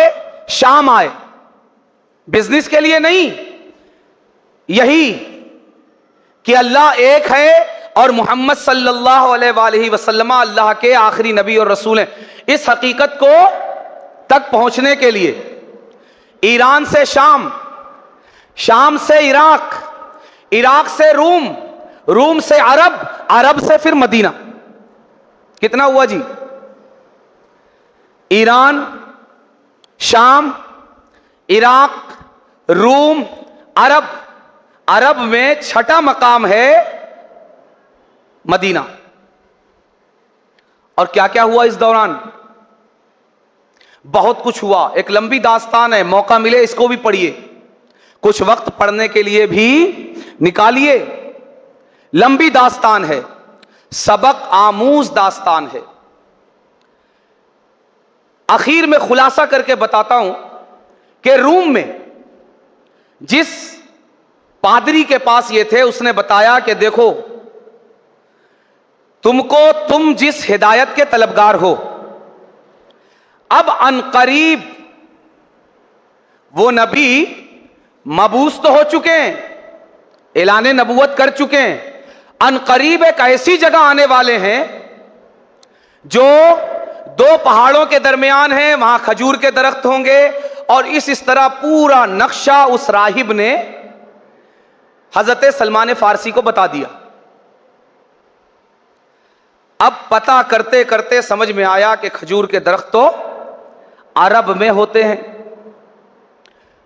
[SPEAKER 1] शाम आए, बिजनेस के लिए नहीं, यही कि अल्लाह एक है और मोहम्मद सल्लल्लाहु अलैहि वसल्लम अल्लाह के आखिरी नबी और रसूल हैं। इस हकीकत को तक पहुंचने के लिए ईरान से शाम, शाम से इराक, इराक से रूम, रूम से अरब, अरब से फिर मदीना। कितना हुआ जी? ईरान, शाम, इराक, रूम, अरब। अरब में छठा मकाम है मदीना। और क्या क्या हुआ इस दौरान? बहुत कुछ हुआ। एक लंबी दास्तान है, मौका मिले इसको भी पढ़िए, कुछ वक्त पढ़ने के लिए भी निकालिए। लंबी दास्तान है, सबक आमूज दास्तान है। आखिर में खुलासा करके बताता हूं कि रूम में जिस पादरी के पास ये थे, उसने बताया कि देखो तुमको, तुम जिस हिदायत के तलबगार हो, अब अनकरीब वो नबी मबूस तो हो चुके हैं, ऐलाने नबूवत कर चुके हैं। अनकरीब एक ऐसी जगह आने वाले हैं जो दो पहाड़ों के दरमियान है, वहां खजूर के दरख्त होंगे। और इस तरह पूरा नक्शा उस राहिब ने हजरत सलमान फारसी को बता दिया। अब पता करते करते समझ में आया कि खजूर के दरख्त तो अरब में होते हैं।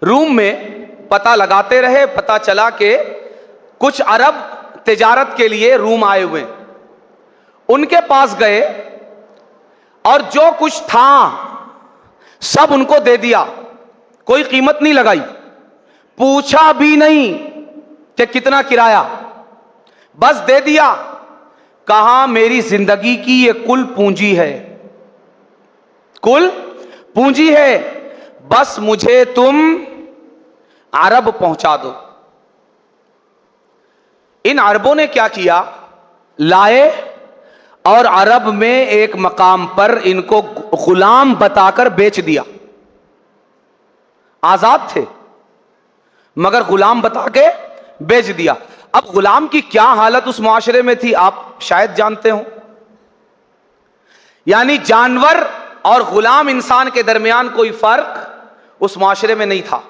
[SPEAKER 1] रूम में पता लगाते रहे, पता चला कि कुछ अरब तिजारत के लिए रूम आए हुए, उनके पास गए और जो कुछ था सब उनको दे दिया। कोई कीमत नहीं लगाई, पूछा भी नहीं कि कितना किराया, बस दे दिया। कहा मेरी जिंदगी की ये कुल पूंजी है, कुल पूंजी है, बस मुझे तुम अरब पहुंचा दो। इन अरबों ने क्या किया? लाए और अरब में एक मकाम पर इनको गुलाम बताकर बेच दिया। आजाद थे मगर गुलाम बता के बेच दिया। अब गुलाम की क्या हालत उस मुआशरे में थी आप शायद जानते हो। यानी जानवर और गुलाम इंसान के दरमियान कोई फर्क उस मुआशरे में नहीं था।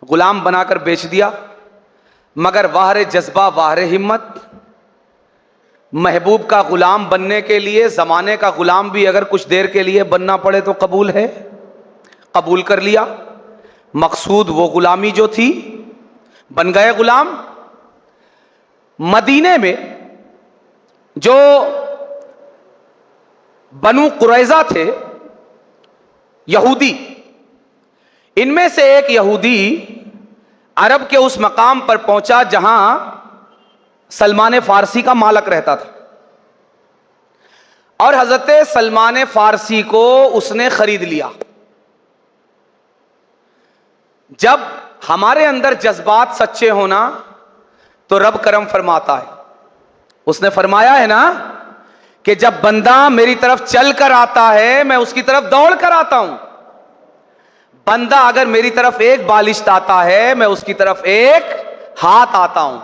[SPEAKER 1] गुलाम बनाकर बेच दिया, मगर वाहरे जज्बा, वाहरे हिम्मत। महबूब का गुलाम बनने के लिए जमाने का गुलाम भी अगर कुछ देर के लिए बनना पड़े तो कबूल है, कबूल कर लिया। मकसूद वो गुलामी जो थी, बन गए गुलाम। मदीने में जो बनु कुरैजा थे यहूदी। इनमें से एक यहूदी अरब के उस मकाम पर पहुंचा जहां सलमान फारसी का मालक रहता था, और हजरत सलमान फारसी को उसने खरीद लिया। जब हमारे अंदर जज्बात सच्चे होना तो रब करम फरमाता है। उसने फरमाया है ना कि जब बंदा मेरी तरफ चल कर आता है मैं उसकी तरफ दौड़ कर आता हूं। बंदा अगर मेरी तरफ एक बालिश आता है मैं उसकी तरफ एक हाथ आता हूं।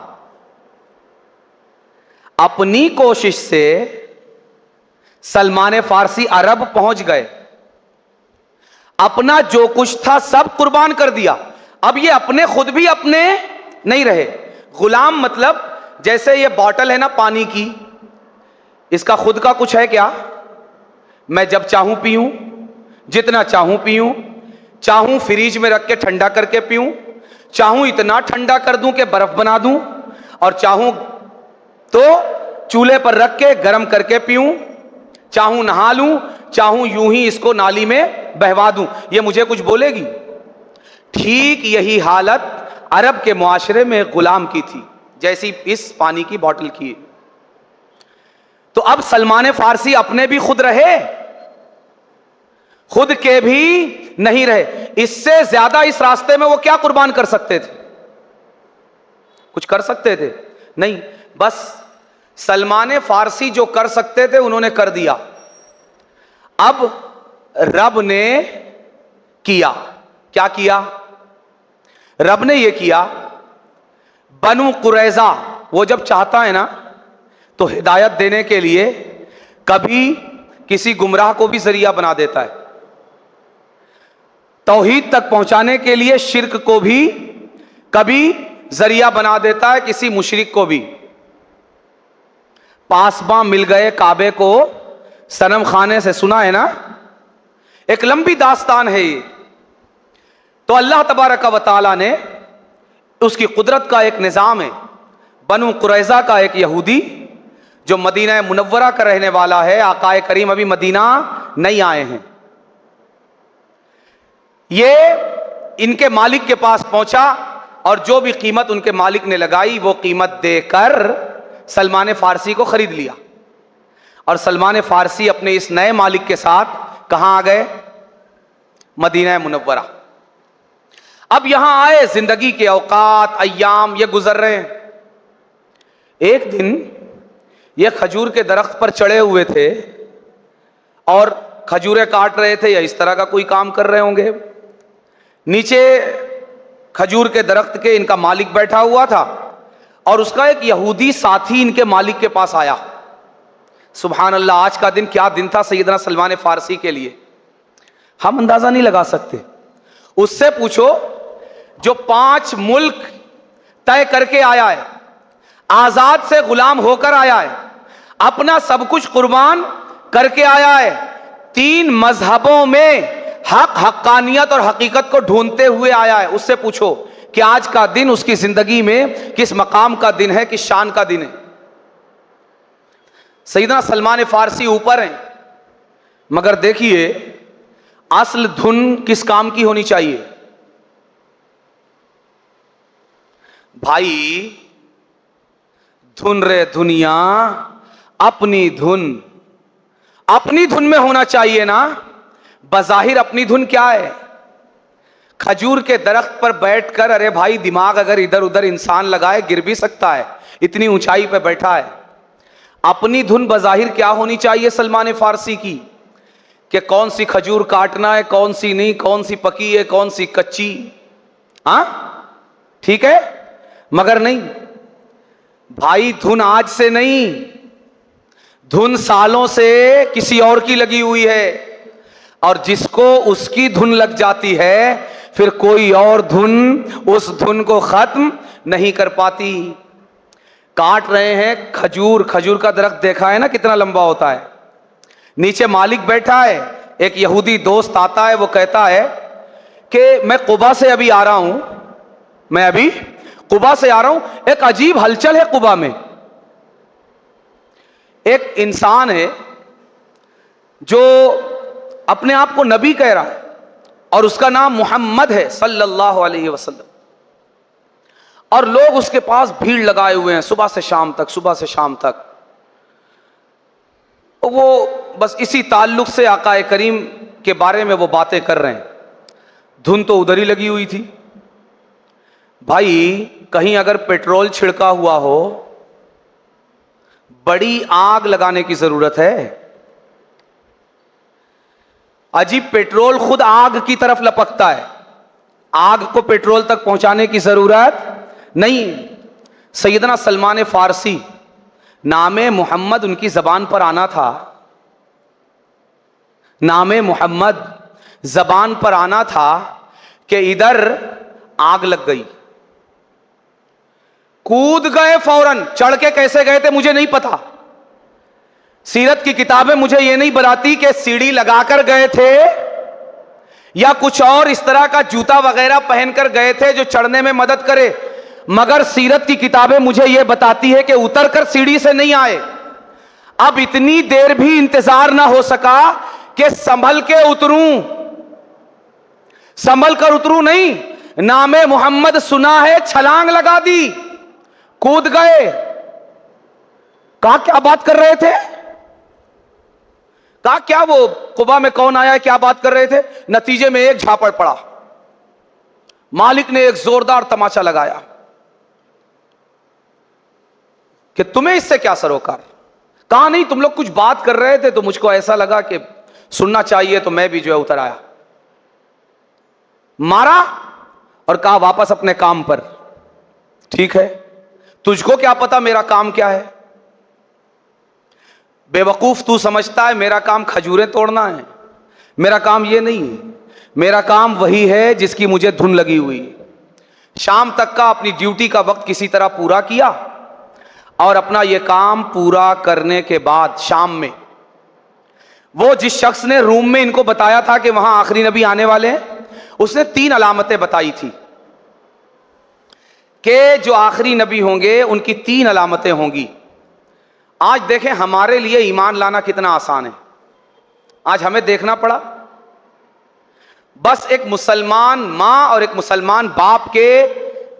[SPEAKER 1] अपनी कोशिश से सलमान फारसी अरब पहुंच गए, अपना जो कुछ था सब कुर्बान कर दिया। अब ये अपने खुद भी अपने नहीं रहे, गुलाम। मतलब जैसे ये बॉटल है ना पानी की, इसका खुद का कुछ है क्या? मैं जब चाहूं पीऊं, जितना चाहूं पीऊं, चाहूं फ्रीज में रख के ठंडा करके पीऊं, चाहूं इतना ठंडा कर दूं कि बर्फ बना दूं, और चाहूं तो चूल्हे पर रख के गर्म करके पीऊं, चाहूं नहा लूं, चाहूं यूं ही इसको नाली में बहवा दूं। ये मुझे कुछ बोलेगी? ठीक यही हालत अरब के मुआशरे में गुलाम की थी, जैसी इस पानी की बोतल की। तो अब सलमान फारसी अपने भी खुद रहे, खुद के भी नहीं रहे। इससे ज्यादा इस रास्ते में वो क्या कुर्बान कर सकते थे? कुछ कर सकते थे? नहीं। बस सलमान फारसी जो कर सकते थे उन्होंने कर दिया। अब रब ने किया क्या? किया रब ने यह किया, बनु कुरैजा वो जब चाहता है ना तो हिदायत देने के लिए कभी किसी गुमराह को भी जरिया बना देता है, तौहीद तक पहुंचाने के लिए शिर्क को भी कभी जरिया बना देता है, किसी मुशरिक को भी। पासबां मिल गए काबे को सनम खाने से, सुना है ना? एक लंबी दास्तान है ये। तो अल्लाह तबारक व तआला ने उसकी कुदरत का एक निज़ाम है। बनु कुरैजा का एक यहूदी जो मदीना मुनव्वरा का रहने वाला है, आकाए करीम अभी मदीना नहीं आए हैं, ये इनके मालिक के पास पहुंचा और जो भी कीमत उनके मालिक ने लगाई वो कीमत देकर सलमान फारसी को खरीद लिया। और सलमान फारसी अपने इस नए मालिक के साथ कहां आ गए? Medina Munawwara. अब यहां आए, जिंदगी के औकात अय्याम ये गुजर रहे हैं। एक दिन ये खजूर के दरख्त पर चढ़े हुए थे और खजूरें काट रहे थे या इस तरह का कोई काम कर रहे होंगे। नीचे खजूर के दरख्त के इनका मालिक बैठा हुआ था और उसका एक यहूदी साथी इनके मालिक के पास आया। सुभान अल्लाह, आज का दिन क्या दिन था सैयदना सलमान फारसी के लिए, हम अंदाजा नहीं लगा सकते। उससे पूछो जो 5 मुल्क तय करके आया है, आजाद से गुलाम होकर आया है, अपना सब कुछ कुर्बान करके आया है, 3 मजहबों में हक, हक्कानियत और हकीकत को ढूंढते हुए आया है। उससे पूछो कि आज का दिन उसकी जिंदगी में किस मकाम का दिन है, किस शान का दिन है। सैयदना सलमान फारसी ऊपर हैं, मगर देखिए असल धुन किस काम की होनी चाहिए भाई? धुन रे दुनिया, अपनी धुन में होना चाहिए ना। बज़ाहिर अपनी धुन क्या है? खजूर के दरख्त पर बैठकर, अरे भाई दिमाग अगर इधर उधर इंसान लगाए गिर भी सकता है, इतनी ऊंचाई पर बैठा है। अपनी धुन बज़ाहिर क्या होनी चाहिए सलमान फारसी की? कि कौन सी खजूर काटना है, कौन सी नहीं, कौन सी पकी है, कौन सी कच्ची। हाँ ठीक है, मगर नहीं भाई, धुन आज से नहीं, धुन सालों से किसी और की लगी हुई है। और जिसको उसकी धुन लग जाती है फिर कोई और धुन उस धुन को खत्म नहीं कर पाती। काट रहे हैं खजूर, खजूर का दरख्त देखा है ना कितना लंबा होता है। नीचे मालिक बैठा है, एक यहूदी दोस्त आता है, वो कहता है कि मैं कुबा से अभी आ रहा हूं, मैं अभी कुबा से आ रहा हूं। एक अजीब हलचल है कुबा में। एक इंसान है जो अपने आप को नबी कह रहा है और उसका नाम मोहम्मद है सल्लल्लाहु अलैहि वसल्लम, और लोग उसके पास भीड़ लगाए हुए हैं सुबह से शाम तक, सुबह से शाम तक। वो बस इसी ताल्लुक से आकाए करीम के बारे में वो बातें कर रहे हैं। धुन तो उधर ही लगी हुई थी। भाई कहीं अगर पेट्रोल छिड़का हुआ हो, बड़ी आग लगाने की जरूरत है। अजीब, पेट्रोल खुद आग की तरफ लपकता है, आग को पेट्रोल तक पहुंचाने की जरूरत नहीं। सैयदना सलमान फारसी, नामे मोहम्मद उनकी जबान पर आना था, नामे मोहम्मद जबान पर आना था कि इधर आग लग गई, कूद गए फौरन। चढ़ के कैसे गए थे मुझे नहीं पता, सीरत की किताबें मुझे यह नहीं बताती कि सीढ़ी लगाकर गए थे या कुछ और इस तरह का जूता वगैरह पहनकर गए थे जो चढ़ने में मदद करे, मगर सीरत की किताबें मुझे यह बताती है कि उतरकर सीढ़ी से नहीं आए। अब इतनी देर भी इंतजार ना हो सका कि संभल के उतरूं, संभल कर उतरूं नहीं, नामे मोहम्मद सुना है, छलांग लगा दी, कूद गए। कहा क्या बात कर रहे थे, कहा क्या वो कुबा में कौन आया है, क्या बात कर रहे थे। नतीजे में एक झापड़ पड़ा, मालिक ने एक जोरदार तमाचा लगाया कि तुम्हें इससे क्या सरोकार। कहा नहीं, तुम लोग कुछ बात कर रहे थे तो मुझको ऐसा लगा कि सुनना चाहिए, तो मैं भी जो है उतर आया। मारा और कहा वापस अपने काम पर। ठीक है, तुझको क्या पता मेरा काम क्या है, बेवकूफ तू समझता है मेरा काम खजूरें तोड़ना है। मेरा काम ये नहीं है, मेरा काम वही है जिसकी मुझे धुन लगी हुई। शाम तक का अपनी ड्यूटी का वक्त किसी तरह पूरा किया, और अपना यह काम पूरा करने के बाद शाम में वो जिस शख्स ने रूम में इनको बताया था कि वहां आखिरी नबी आने वाले हैं, उसने 3 अलामतें बताई थी कि जो आखिरी नबी होंगे उनकी 3 अलामतें होंगी। आज देखें हमारे लिए ईमान लाना कितना आसान है। आज हमें देखना पड़ा, बस एक मुसलमान मां और एक मुसलमान बाप के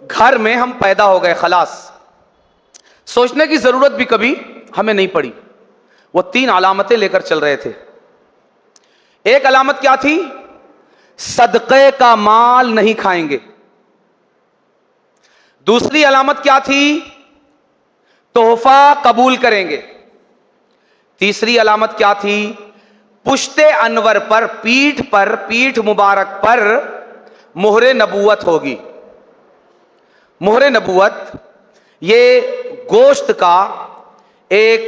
[SPEAKER 1] घर में हम पैदा हो गए, खलास। सोचने की जरूरत भी कभी हमें नहीं पड़ी। वो 3 अलामतें लेकर चल रहे थे। एक अलामत क्या थी, सदक़े का माल नहीं खाएंगे। दूसरी अलामत क्या थी, तोहफा कबूल करेंगे। तीसरी अलामत क्या थी, पुश्ते अनवर पर, पीठ मुबारक पर मोहरे नबूवत होगी। मोहरे नबूवत ये गोश्त का, एक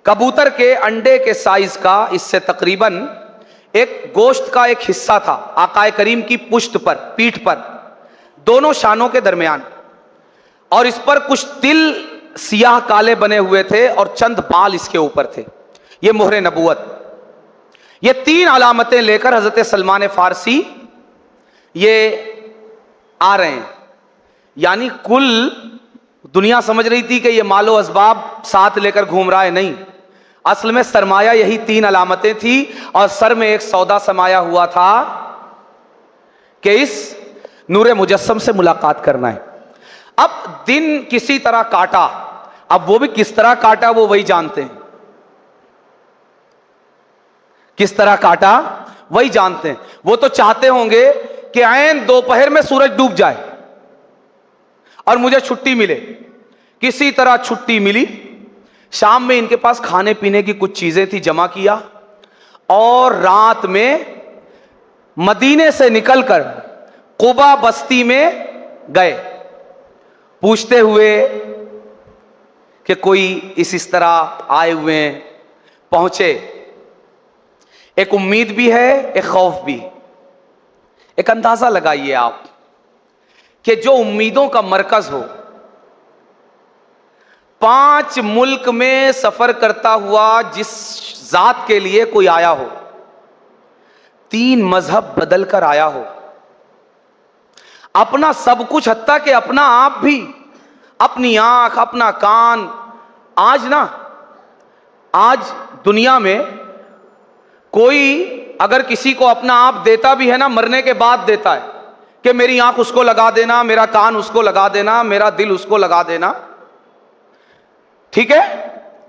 [SPEAKER 1] कबूतर के अंडे के साइज का, इससे तकरीबन एक गोश्त का एक हिस्सा था आकाए करीम की पुश्त पर, पीठ पर, दोनों शानों के दरमियान, और इस पर कुछ तिल सियाह काले बने हुए थे और चंद बाल इसके ऊपर थे। ये मोहरे नबूवत। ये 3 अलामतें लेकर हजरत सलमान फारसी ये आ रहे हैं। यानी कुल दुनिया समझ रही थी कि ये मालो असबाब साथ लेकर घूम रहा है, नहीं, असल में सरमाया यही 3 अलामतें थी, और सर में एक सौदा समाया हुआ था कि इस नूरे मुजस्सम से मुलाकात करना है। अब दिन किसी तरह काटा, अब वो भी किस तरह काटा वो वही जानते हैं, किस तरह काटा वही जानते हैं। वो तो चाहते होंगे कि ऐन दोपहर में सूरज डूब जाए और मुझे छुट्टी मिले। किसी तरह छुट्टी मिली। शाम में इनके पास खाने पीने की कुछ चीजें थी, जमा किया, और रात में मदीने से निकलकर कुबा बस्ती में गए, पूछते हुए कि कोई इस तरह आए हुए हैं। पहुंचे, एक उम्मीद भी है, एक खौफ भी। एक अंदाजा लगाइए आप कि जो उम्मीदों का मरकज हो, 5 मुल्क में सफर करता हुआ जिस जात के लिए कोई आया हो, 3 मजहब बदल कर आया हो, अपना सब कुछ, हत्ता कि अपना आप भी, अपनी आंख, अपना कान, आज दुनिया में कोई अगर किसी को अपना आप देता भी है ना, मरने के बाद देता है कि मेरी आंख उसको लगा देना, मेरा कान उसको लगा देना, मेरा दिल उसको लगा देना, ठीक है।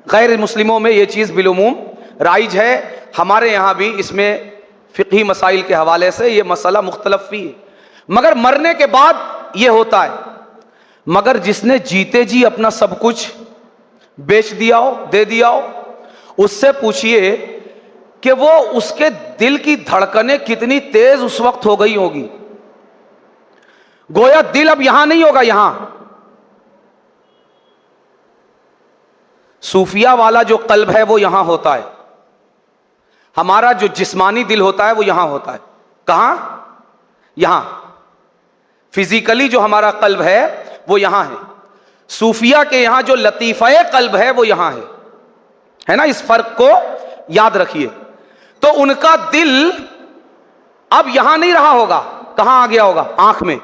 [SPEAKER 1] गैर मुस्लिमों में यह चीज बिलुमूम राइज है, हमारे यहां भी इसमें फिक़ही मसाइल के हवाले से यह मसला मुख्तलफ भी है, मगर मरने के बाद यह होता है। मगर जिसने जीते जी अपना सब कुछ बेच दिया हो, दे दिया हो, उससे पूछिए कि वो उसके दिल की धड़कनें कितनी तेज उस वक्त हो गई होगी। गोया दिल अब यहां नहीं होगा, यहां सूफिया वाला जो कल्ब है वो यहां होता है, हमारा जो जिस्मानी दिल होता है वो यहां होता है। कहां? यहां फिजिकली जो हमारा कल्ब है वो यहां है। सूफिया के यहां जो लतीफ़े कल्ब है वो यहां है ना, इस फर्क को याद रखिए। तो उनका दिल अब यहां नहीं रहा होगा, कहां आ गया होगा? आंख में।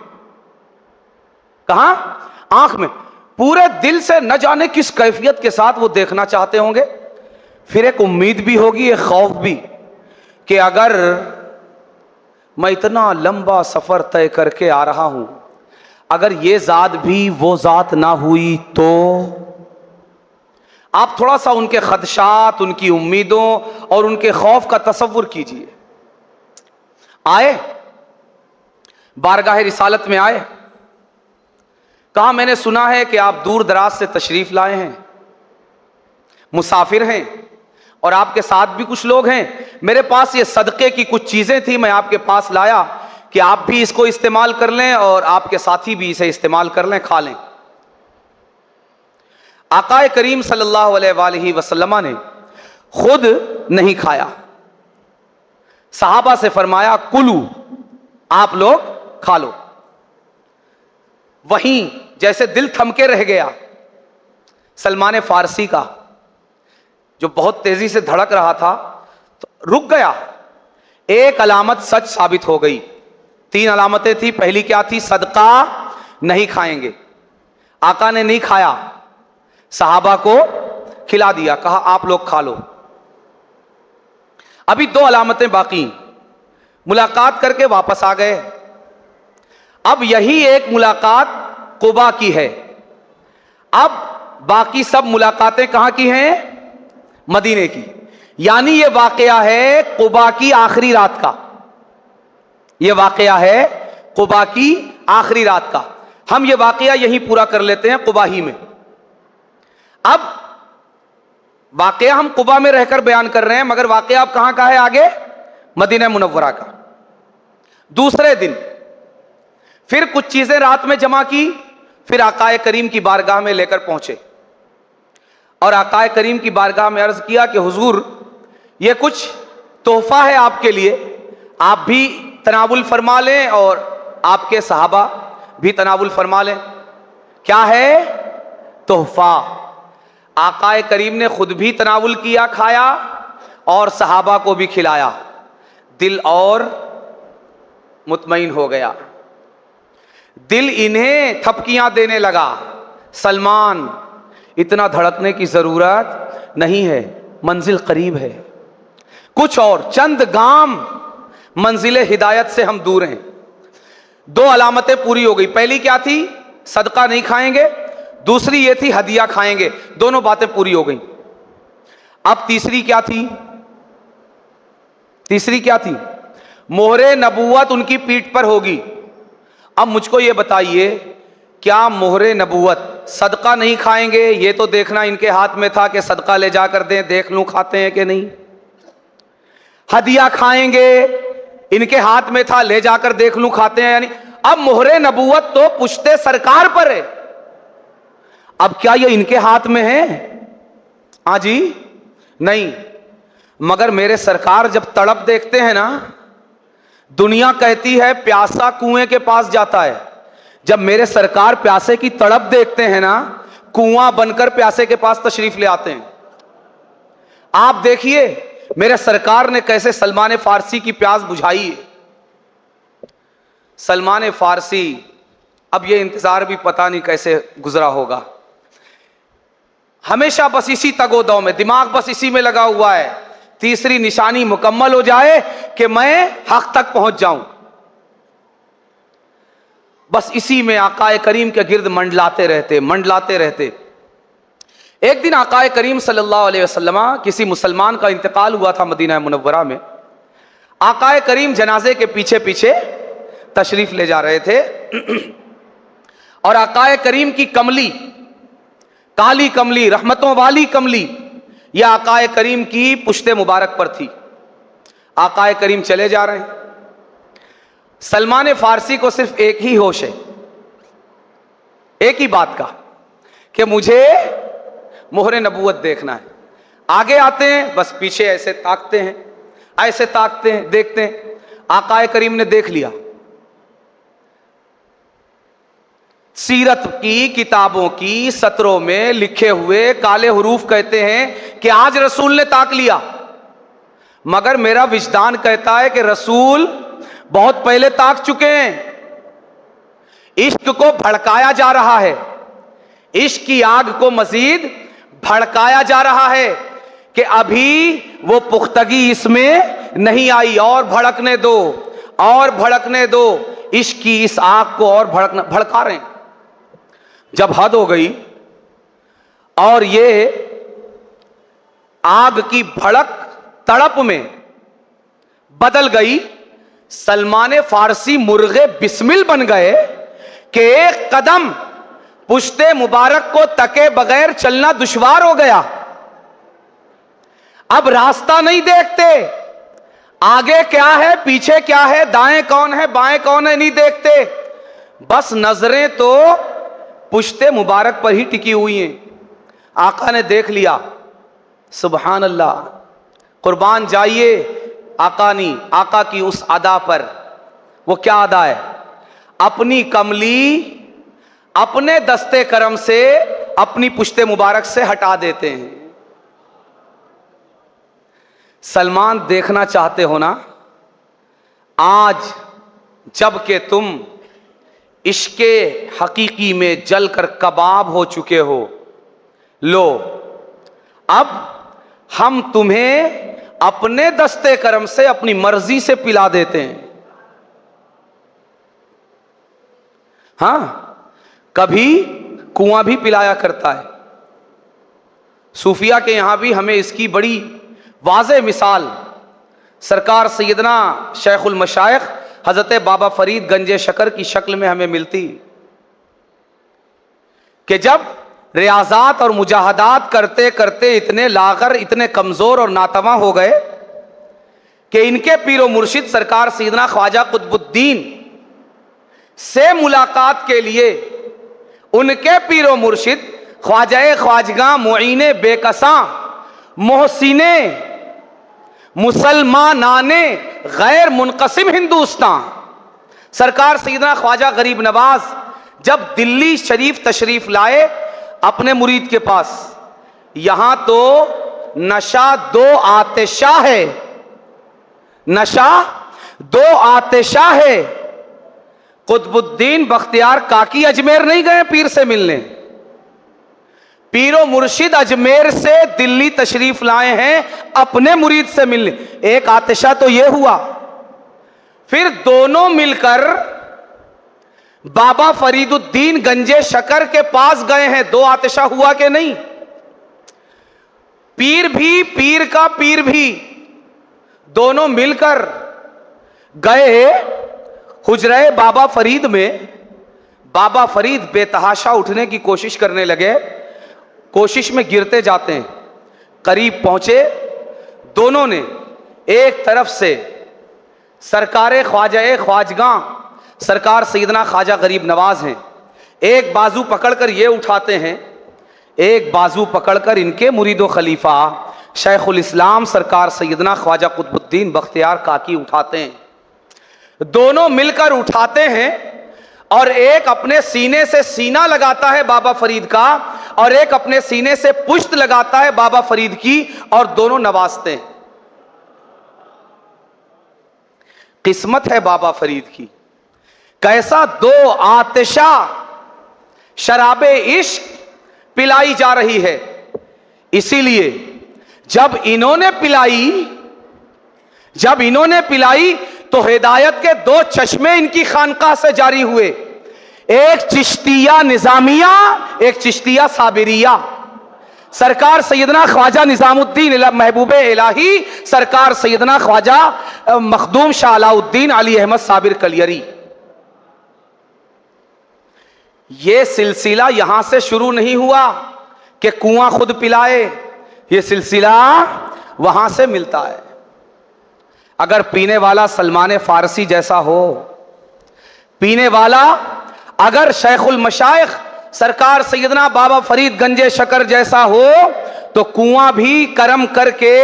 [SPEAKER 1] कहां? आंख में। पूरे दिल से न जाने किस कैफियत के साथ वो देखना चाहते होंगे। फिर एक उम्मीद भी होगी, एक खौफ भी, कि अगर मैं इतना लंबा सफर तय करके आ रहा हूं, अगर ये जात भी वो जात ना हुई तो। आप थोड़ा सा उनके खदशात, उनकी उम्मीदों और उनके खौफ का तसव्वुर कीजिए। आए बारगाह रिसालत में आए, कहा मैंने सुना है कि आप दूर दराज से तशरीफ लाए हैं, मुसाफिर हैं और आपके साथ भी कुछ लोग हैं। मेरे पास ये सदक़े की कुछ चीजें थी, मैं आपके पास लाया कि आप भी इसको इस्तेमाल कर लें और आपके साथी भी इसे इस्तेमाल कर लें, खा लें। आकाए करीम सल्लल्लाहु अलैहि वसल्लम ने खुद नहीं खाया, सहाबा से फरमाया कुलू, आप लोग खा लो। वहीं जैसे दिल थमके रह गया सलमान फारसी का, जो बहुत तेजी से धड़क रहा था, तो रुक गया। एक अलामत सच साबित हो गई। 3 अलामतें थी। पहली क्या थी? सदका नहीं खाएंगे। आका ने नहीं खाया, सहाबा को खिला दिया, कहा आप लोग खा लो। अभी 2 अलामतें बाकी। मुलाकात करके वापस आ गए। अब यही एक मुलाकात कुबा की है। अब बाकी सब मुलाकातें कहां की हैं? मदीने की। यानी यह वाकया है कुबा की आखिरी रात का। यह वाकया है कुबा की आखिरी रात का। हम यह वाकया यहीं पूरा कर लेते हैं, कुबा ही में। अब वाकया हम कुबा में रहकर बयान कर रहे हैं, मगर वाकया अब कहां का है? आगे मदीना मुनव्वरा का। दूसरे दिन फिर कुछ चीजें रात में जमा की, फिर आकाए करीम की बारगाह में लेकर पहुंचे और आकाए करीम की बारगाह में अर्ज किया कि हुजूर, ये कुछ तोहफा है आपके लिए, आप भी तनावुल फरमा लें और आपके सहाबा भी तनावुल फरमा लें। क्या है? तोहफा। आकाए करीम ने खुद भी तनावुल किया, खाया, और सहाबा को भी खिलाया। दिल और मुतमईन हो गया। दिल इन्हें थपकियां देने लगा, सलमान इतना धड़कने की जरूरत नहीं है, मंजिल करीब है, कुछ और चंद गाम मंजिले हिदायत से हम दूर हैं। 2 अलामतें पूरी हो गई। पहली क्या थी? सदका नहीं खाएंगे। दूसरी ये थी हदिया खाएंगे। दोनों बातें पूरी हो गई। अब तीसरी क्या थी? तीसरी क्या थी? मोहरे नबूवत उनकी पीठ पर होगी। अब मुझको ये बताइए, क्या मोहरे नबूवत, सदका नहीं खाएंगे, ये तो देखना इनके हाथ में था कि सदका ले जाकर दें, देख लूं खाते हैं कि नहीं। हदिया खाएंगे, इनके हाथ में था, ले जाकर देख लूं खाते हैं यानी। अब मोहरे नबूवत तो पुश्ते सरकार पर है। अब क्या ये इनके हाथ में है? हाँ जी, नहीं। मगर मेरे सरकार जब तड़प देखते हैं ना, दुनिया कहती है प्यासा कुएं के पास जाता है। जब मेरे सरकार प्यासे की तड़प देखते हैं ना, कुआं बनकर प्यासे के पास तशरीफ ले आते हैं। आप देखिए मेरे सरकार ने कैसे सलमान फारसी की प्यास बुझाई है। सलमान फारसी, अब ये इंतजार भी पता नहीं कैसे गुजरा होगा। हमेशा बस इसी तगोदौ में, दिमाग बस इसी में लगा हुआ है तीसरी निशानी मुकम्मल हो जाए कि मैं हक तक पहुंच जाऊं। बस इसी में आकाए करीम के गिर्द मंडलाते रहते। एक दिन आकाए करीम सल्लल्लाहु अलैहि वसल्लम, किसी मुसलमान का इंतकाल हुआ था मदीना मुनव्वरा में। आकाए करीम जनाजे के पीछे पीछे तशरीफ ले जा रहे थे और आकाए करीम की कमली, काली कमली, रहमतों वाली कमली, यह आकाए करीम की पुश्ते मुबारक पर थी। आकाए करीम चले जा रहे हैं। सलमान फारसी को सिर्फ एक ही होश है, एक ही बात का, कि मुझे मोहरे नबूवत देखना है। आगे आते हैं, बस पीछे ऐसे ताकते हैं, ऐसे ताकते हैं, देखते हैं। आकाए करीम ने देख लिया। सीरत की किताबों की सत्रों में लिखे हुए काले हुरूफ कहते हैं कि आज रसूल ने ताक लिया, मगर मेरा विजदान कहता है कि रसूल बहुत पहले ताक चुके हैं। इश्क को भड़काया जा रहा है, इश्क की आग को मजीद भड़काया जा रहा है कि अभी वो पुख्तगी इसमें नहीं आई, और भड़कने दो, और भड़कने दो। इश्क की इस आग को और भड़का रहे हैं। जब हद हो गई और ये आग की भड़क तड़प में बदल गई, सलमान फारसी मुर्गे बिस्मिल बन गए कि एक कदम पुश्ते मुबारक को तके बगैर चलना दुश्वार हो गया। अब रास्ता नहीं देखते, आगे क्या है, पीछे क्या है, दाएं कौन है, बाएं कौन है, नहीं देखते। बस नजरें तो पुश्ते मुबारक पर ही टिकी हुई हैं। आका ने देख लिया। सुभान अल्लाह, कुर्बान जाइए आका की उस अदा पर। वो क्या अदा है? अपनी कमली अपने दस्ते करम से अपनी पुश्ते मुबारक से हटा देते हैं। सलमान, देखना चाहते हो ना, आज जबकि तुम इश्के हकीकी में जलकर कबाब हो चुके हो, लो अब हम तुम्हें अपने दस्ते करम से अपनी मर्जी से पिला देते हैं। हां, कभी कुआं भी पिलाया करता है। सूफिया के यहां भी हमें इसकी बड़ी वाज़ेह मिसाल सरकार सैयदना शेखुल मशाइख हजरत बाबा फरीद गंजे शकर की शक्ल में हमें मिलती कि जब रियाजात और मुजाहदात करते करते इतने लागर, इतने कमजोर और नातवा हो गए कि इनके पीरो मुर्शिद सरकार सैयदना ख्वाजा कुतुबुद्दीन से मुलाकात के लिए उनके पीरो मुर्शिद ख्वाजा ख्वाजगा मुईने बेकसा मोहसिने मुसलमानाने गैर मुनकसिम हिंदुस्तान सरकार सैयदना ख्वाजा गरीब नवाज जब दिल्ली शरीफ तशरीफ लाए अपने मुरीद के पास, यहां तो नशा दो आतिशा है, नशा दो आतिशा है। कुतुबुद्दीन बख्तियार काकी अजमेर नहीं गए पीर से मिलने, पीरो मुर्शिद अजमेर से दिल्ली तशरीफ लाए हैं अपने मुरीद से मिलने। एक आतिशा तो यह हुआ। फिर दोनों मिलकर बाबा फरीदुद्दीन गंजे शकर के पास गए हैं। दो आतिशा हुआ कि नहीं? पीर भी, पीर का पीर भी, दोनों मिलकर गए हुजरे बाबा फरीद में। बाबा फरीद बेतहाशा उठने की कोशिश करने लगे, कोशिश में गिरते जाते हैं। करीब पहुंचे, दोनों ने एक तरफ से सरकार ख्वाजा ख्वाजगा सरकार सैयदना ख्वाजा गरीब नवाज हैं, एक बाजू पकड़कर ये उठाते हैं, एक बाजू पकड़कर इनके मुरीदो खलीफा शेखुल इस्लाम सरकार सैयदना ख्वाजा कुतुबुद्दीन बख्तियार काकी उठाते हैं। दोनों मिलकर उठाते हैं और एक अपने सीने से सीना लगाता है बाबा फरीद का और एक अपने सीने से पुश्त लगाता है बाबा फरीद की, और दोनों नवाजते हैं। किस्मत है बाबा फरीद की, कैसा दो आतिशा शराबे इश्क पिलाई जा रही है। इसीलिए जब इन्होंने पिलाई तो हिदायत के दो चश्मे इनकी खानकाह से जारी हुए, एक चिश्तिया निजामिया, एक चिश्तिया साबिरिया। सरकार सैयदना ख्वाजा निजामुद्दीन महबूब इलाही, सरकार सैयदना ख्वाजा मखदूम शाह अलाउद्दीन अली अहमद साबिर कलियरी। यह सिलसिला यहां से शुरू नहीं हुआ कि कुआं खुद पिलाए, यह सिलसिला वहां से मिलता है। अगर पीने वाला सलमान फारसी जैसा हो, पीने वाला अगर शेखुल मशाइख सरकार सैयदना बाबा फरीद गंजे शकर जैसा हो, तो कुआं भी करम करके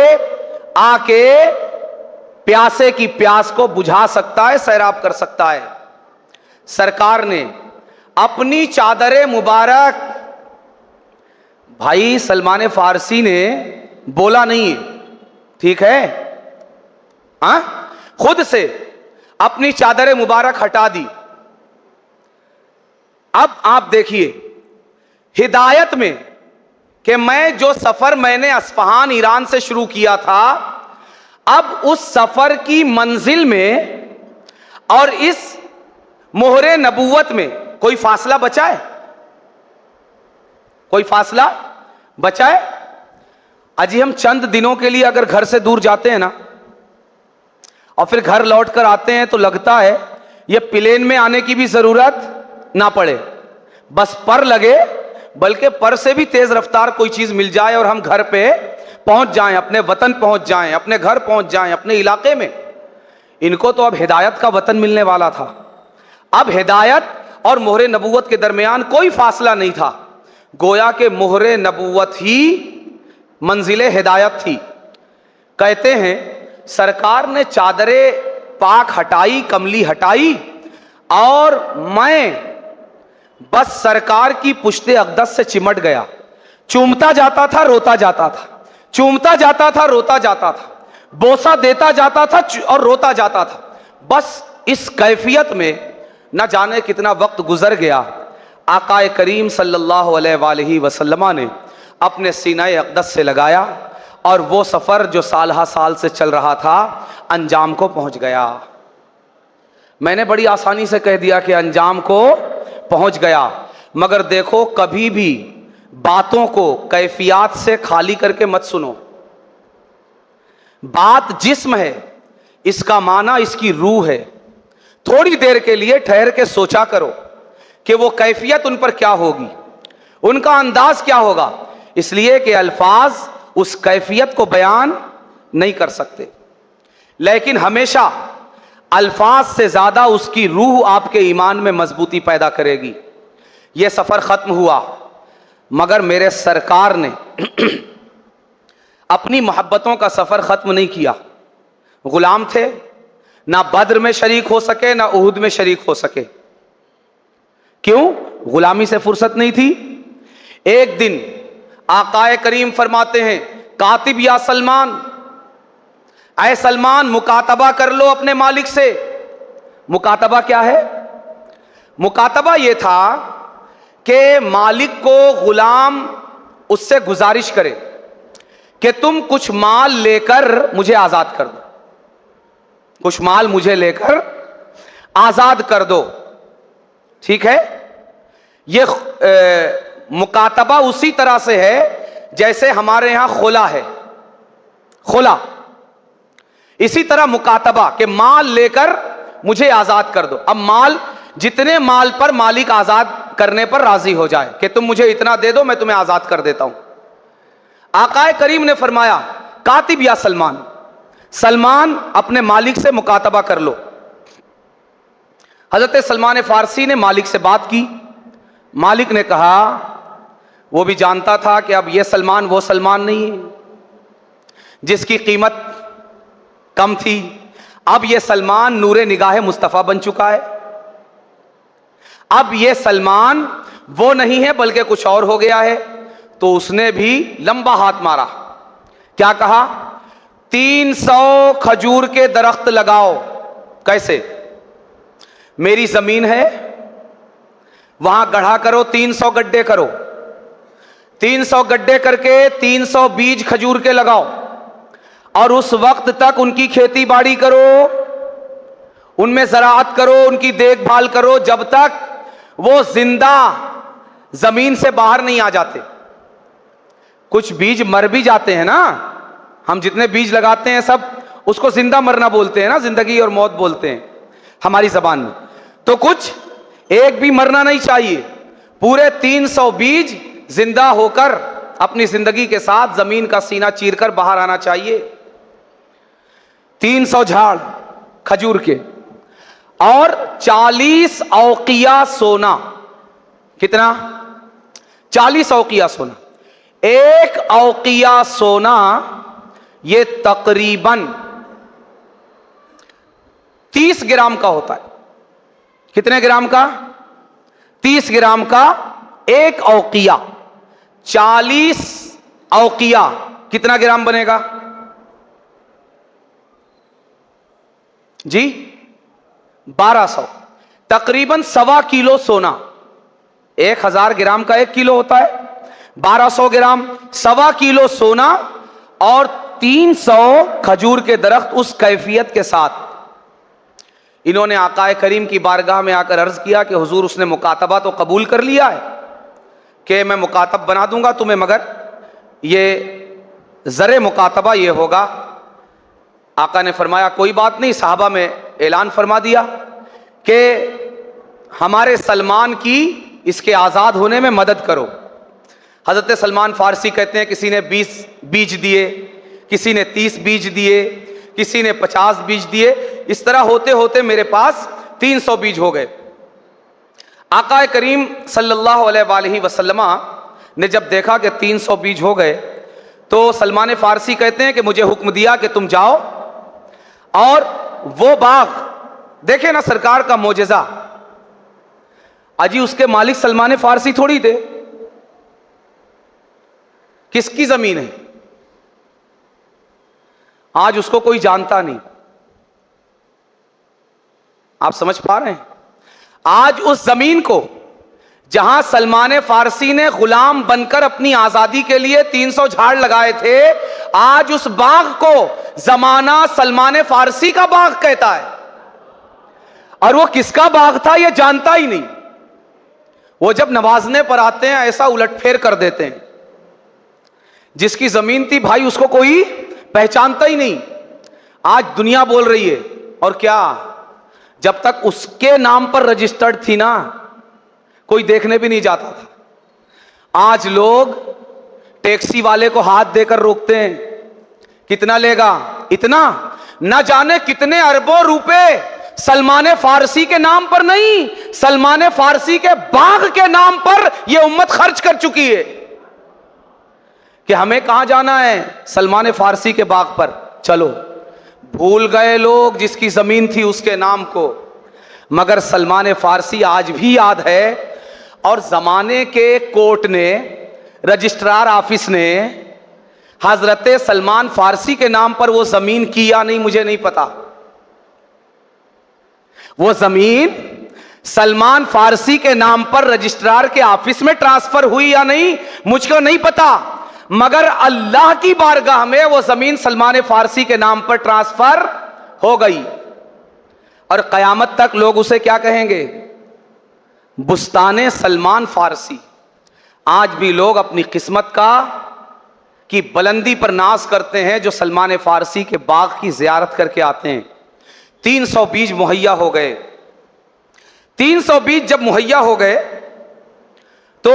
[SPEAKER 1] आके प्यासे की प्यास को बुझा सकता है, सैराब कर सकता है। सरकार ने अपनी चादर मुबारक, भाई सलमान फारसी ने बोला नहीं है, ठीक है, हाँ, खुद से अपनी चादर मुबारक हटा दी। अब आप देखिए हिदायत में कि मैं जो सफर मैंने अस्फहान ईरान से शुरू किया था, अब उस सफर की मंजिल में और इस मोहरे नबूवत में कोई फासला बचा है? कोई फासला बचा है? अजी हम चंद दिनों के लिए अगर घर से दूर जाते हैं ना और फिर घर लौट कर आते हैं तो लगता है ये प्लेन में आने की भी जरूरत ना पड़े, बस पर लगे, बल्कि पर से भी तेज रफ्तार कोई चीज मिल जाए और हम घर पे पहुंच जाएं, अपने वतन पहुंच जाएं, अपने घर पहुंच जाएं, अपने इलाके में। इनको तो अब हिदायत का वतन मिलने वाला था। अब हिदायत और मोहरे नबूवत के दरमियान कोई फासला नहीं था, गोया के मोहरे नबूवत ही मंजिले हिदायत थी। कहते हैं सरकार ने चादरे पाक हटाई, कमली हटाई, और मैं बस सरकार की पुश्ते अक़दस से चिमट गया। चूमता जाता था, रोता जाता था, चूमता जाता था, रोता जाता था, बोसा देता जाता था और रोता जाता था। बस इस कैफियत में न जाने कितना वक्त गुजर गया। आकाए करीम सल्लल्लाहु अलैहि वसल्लम ने अपने सीनाए अक़दस से लगाया और वो सफ़र जो साल हा साल से चल रहा था अंजाम को पहुंच गया। मैंने बड़ी आसानी से कह दिया कि अंजाम को पहुंच गया, मगर देखो कभी भी बातों को कैफियत से खाली करके मत सुनो। बात जिस्म है, इसका माना इसकी रूह है। थोड़ी देर के लिए ठहर के सोचा करो कि वो कैफियत उन पर क्या होगी, उनका अंदाज क्या होगा, इसलिए कि अल्फाज उस कैफियत को बयान नहीं कर सकते, लेकिन हमेशा अल्फाज से ज्यादा उसकी रूह आपके ईमान में मजबूती पैदा करेगी। यह सफर खत्म हुआ, मगर मेरे सरकार ने अपनी मोहब्बतों का सफर खत्म नहीं किया। गुलाम थे, ना बद्र में शरीक हो सके, ना उहुद में शरीक हो सके। क्यों? गुलामी से फुर्सत नहीं थी। एक दिन आकाए करीम फरमाते हैं, कातिब या सलमान, ऐ सलमान मुकातबा कर लो अपने मालिक से। मुकातबा क्या है? मुकातबा यह था कि मालिक को गुलाम उससे गुजारिश करे कि तुम कुछ माल लेकर मुझे आजाद कर दो, कुछ माल मुझे लेकर आजाद कर दो। ठीक है, यह मुकातबा उसी तरह से है जैसे हमारे यहां खुला है, खुला। इसी तरह मुकातबा के माल लेकर मुझे आजाद कर दो। अब माल, जितने माल पर मालिक आजाद करने पर राजी हो जाए कि तुम मुझे इतना दे दो, मैं तुम्हें आजाद कर देता हूं। आकाए करीम ने फरमाया, कातिब या सलमान, सलमान अपने मालिक से मुकातबा कर लो। हजरत सलमान फारसी ने मालिक से बात की। मालिक ने कहा, वो भी जानता था कि अब यह सलमान वो सलमान नहीं है जिसकी कीमत कम थी। अब यह सलमान नूरे निगाह मुस्तफ़ा बन चुका है। अब यह सलमान वो नहीं है बल्कि कुछ और हो गया है। तो उसने भी लंबा हाथ मारा। क्या कहा? 300 खजूर के दरख्त लगाओ। कैसे? मेरी जमीन है, वहां गढ़ा करो, 300 गड्ढे करो, 300 गड्ढे करके 300 बीज खजूर के लगाओ और उस वक्त तक उनकी खेती बाड़ी करो, उनमें ज़राअत करो, उनकी देखभाल करो जब तक वो जिंदा जमीन से बाहर नहीं आ जाते। कुछ बीज मर भी जाते हैं ना, हम जितने बीज लगाते हैं सब उसको जिंदा मरना बोलते हैं ना, जिंदगी और मौत बोलते हैं हमारी जबान में। तो कुछ एक भी मरना नहीं चाहिए, पूरे 300 बीज जिंदा होकर अपनी जिंदगी के साथ जमीन का सीना चीरकर बाहर आना चाहिए। 300 झाड़ खजूर के और 40 औकिया सोना। कितना? 40 औकिया सोना। एक औकिया सोना ये तकरीबन 30 ग्राम का होता है। कितने ग्राम का? 30 ग्राम का एक औकिया। 40 औकिया कितना ग्राम बनेगा जी? 1200, तकरीबन 1.25 किलो सोना। 1000 ग्राम का 1 किलो होता है, 1200 ग्राम 1.25 किलो सोना और 300 खजूर के दरख्त उस कैफियत के साथ। इन्होंने आकाए करीम की बारगाह में आकर अर्ज किया कि हुजूर उसने मुकातबा तो कबूल कर लिया है कि मैं मुकातब बना दूंगा तुम्हें, मगर ये ज़रे मुकातबा ये होगा। आका ने फरमाया कोई बात नहीं। साहबा में ऐलान फरमा दिया कि हमारे सलमान की इसके आज़ाद होने में मदद करो। हज़रत सलमान फारसी कहते हैं किसी ने 20 बीज दिए, किसी ने 30 बीज दिए, किसी ने 50 बीज दिए। इस तरह होते होते मेरे पास 300 बीज हो गए। आका करीम सल्लल्लाहु अलैहि वसल्लम ने जब देखा कि 300 बीज हो गए तो सलमान फारसी कहते हैं कि मुझे हुक्म दिया कि तुम जाओ और वो बाग देखे ना, सरकार का मोजेजा। अजी उसके मालिक सलमान फारसी थोड़ी थे, किसकी जमीन है आज उसको कोई जानता नहीं। आप समझ पा रहे हैं? आज उस जमीन को जहां सलमान फारसी ने गुलाम बनकर अपनी आजादी के लिए 300 झाड़ लगाए थे, आज उस बाग को जमाना सलमान फारसी का बाग कहता है। और वो किसका बाग था ये जानता ही नहीं। वो जब नवाजने पर आते हैं ऐसा उलटफेर कर देते हैं, जिसकी जमीन थी भाई उसको कोई पहचानता ही नहीं। आज दुनिया बोल रही है, और क्या, जब तक उसके नाम पर रजिस्टर्ड थी ना कोई देखने भी नहीं जाता था। आज लोग टैक्सी वाले को हाथ देकर रोकते हैं, कितना लेगा, इतना, न जाने कितने अरबों रुपए सलमान फारसी के नाम पर नहीं, सलमान फारसी के बाग के नाम पर यह उम्मत खर्च कर चुकी है कि हमें कहां जाना है, सलमान फारसी के बाग पर चलो। भूल गए लोग जिसकी जमीन थी उसके नाम को, मगर सलमान फारसी आज भी याद है। और जमाने के कोर्ट ने, रजिस्ट्रार ऑफिस ने हजरत सलमान फारसी के नाम पर वो जमीन की या नहीं मुझे नहीं पता। वो जमीन सलमान फारसी के नाम पर रजिस्ट्रार के ऑफिस में ट्रांसफर हुई या नहीं मुझको नहीं पता, मगर अल्लाह की बारगाह में वो जमीन सलमान फारसी के नाम पर ट्रांसफर हो गई। और कयामत तक लोग उसे क्या कहेंगे, बुस्ताने सलमान फारसी। आज भी लोग अपनी किस्मत का की बुलंदी पर नाज करते हैं जो सलमान फारसी के बाग की जियारत करके आते हैं। 300 बीज मुहैया हो गए। 300 बीज जब मुहैया हो गए तो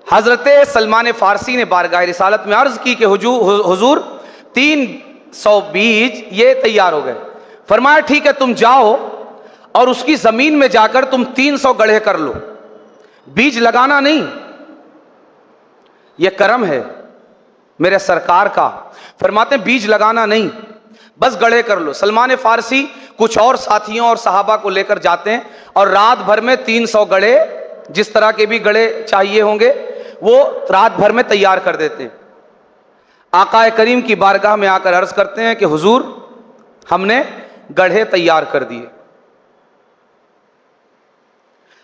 [SPEAKER 1] हजरत सलमान फारसी ने बारगाह रिसालत में अर्ज की कि हुजूर 300 बीज ये तैयार हो गए। फरमाया ठीक है तुम जाओ और उसकी जमीन में जाकर तुम 300 गड्ढे कर लो, बीज लगाना नहीं, यह करम है मेरे सरकार का। फरमाते बीज लगाना नहीं, बस गड्ढे कर लो। सलमान फारसी कुछ और साथियों और सहाबा को लेकर जाते हैं और रात भर में 300 गड्ढे, जिस तरह के भी गड्ढे चाहिए होंगे वो रात भर में तैयार कर देते हैं। आकाए करीम की बारगाह में आकर अर्ज करते हैं कि हुजूर हमने गड्ढे तैयार कर दिए।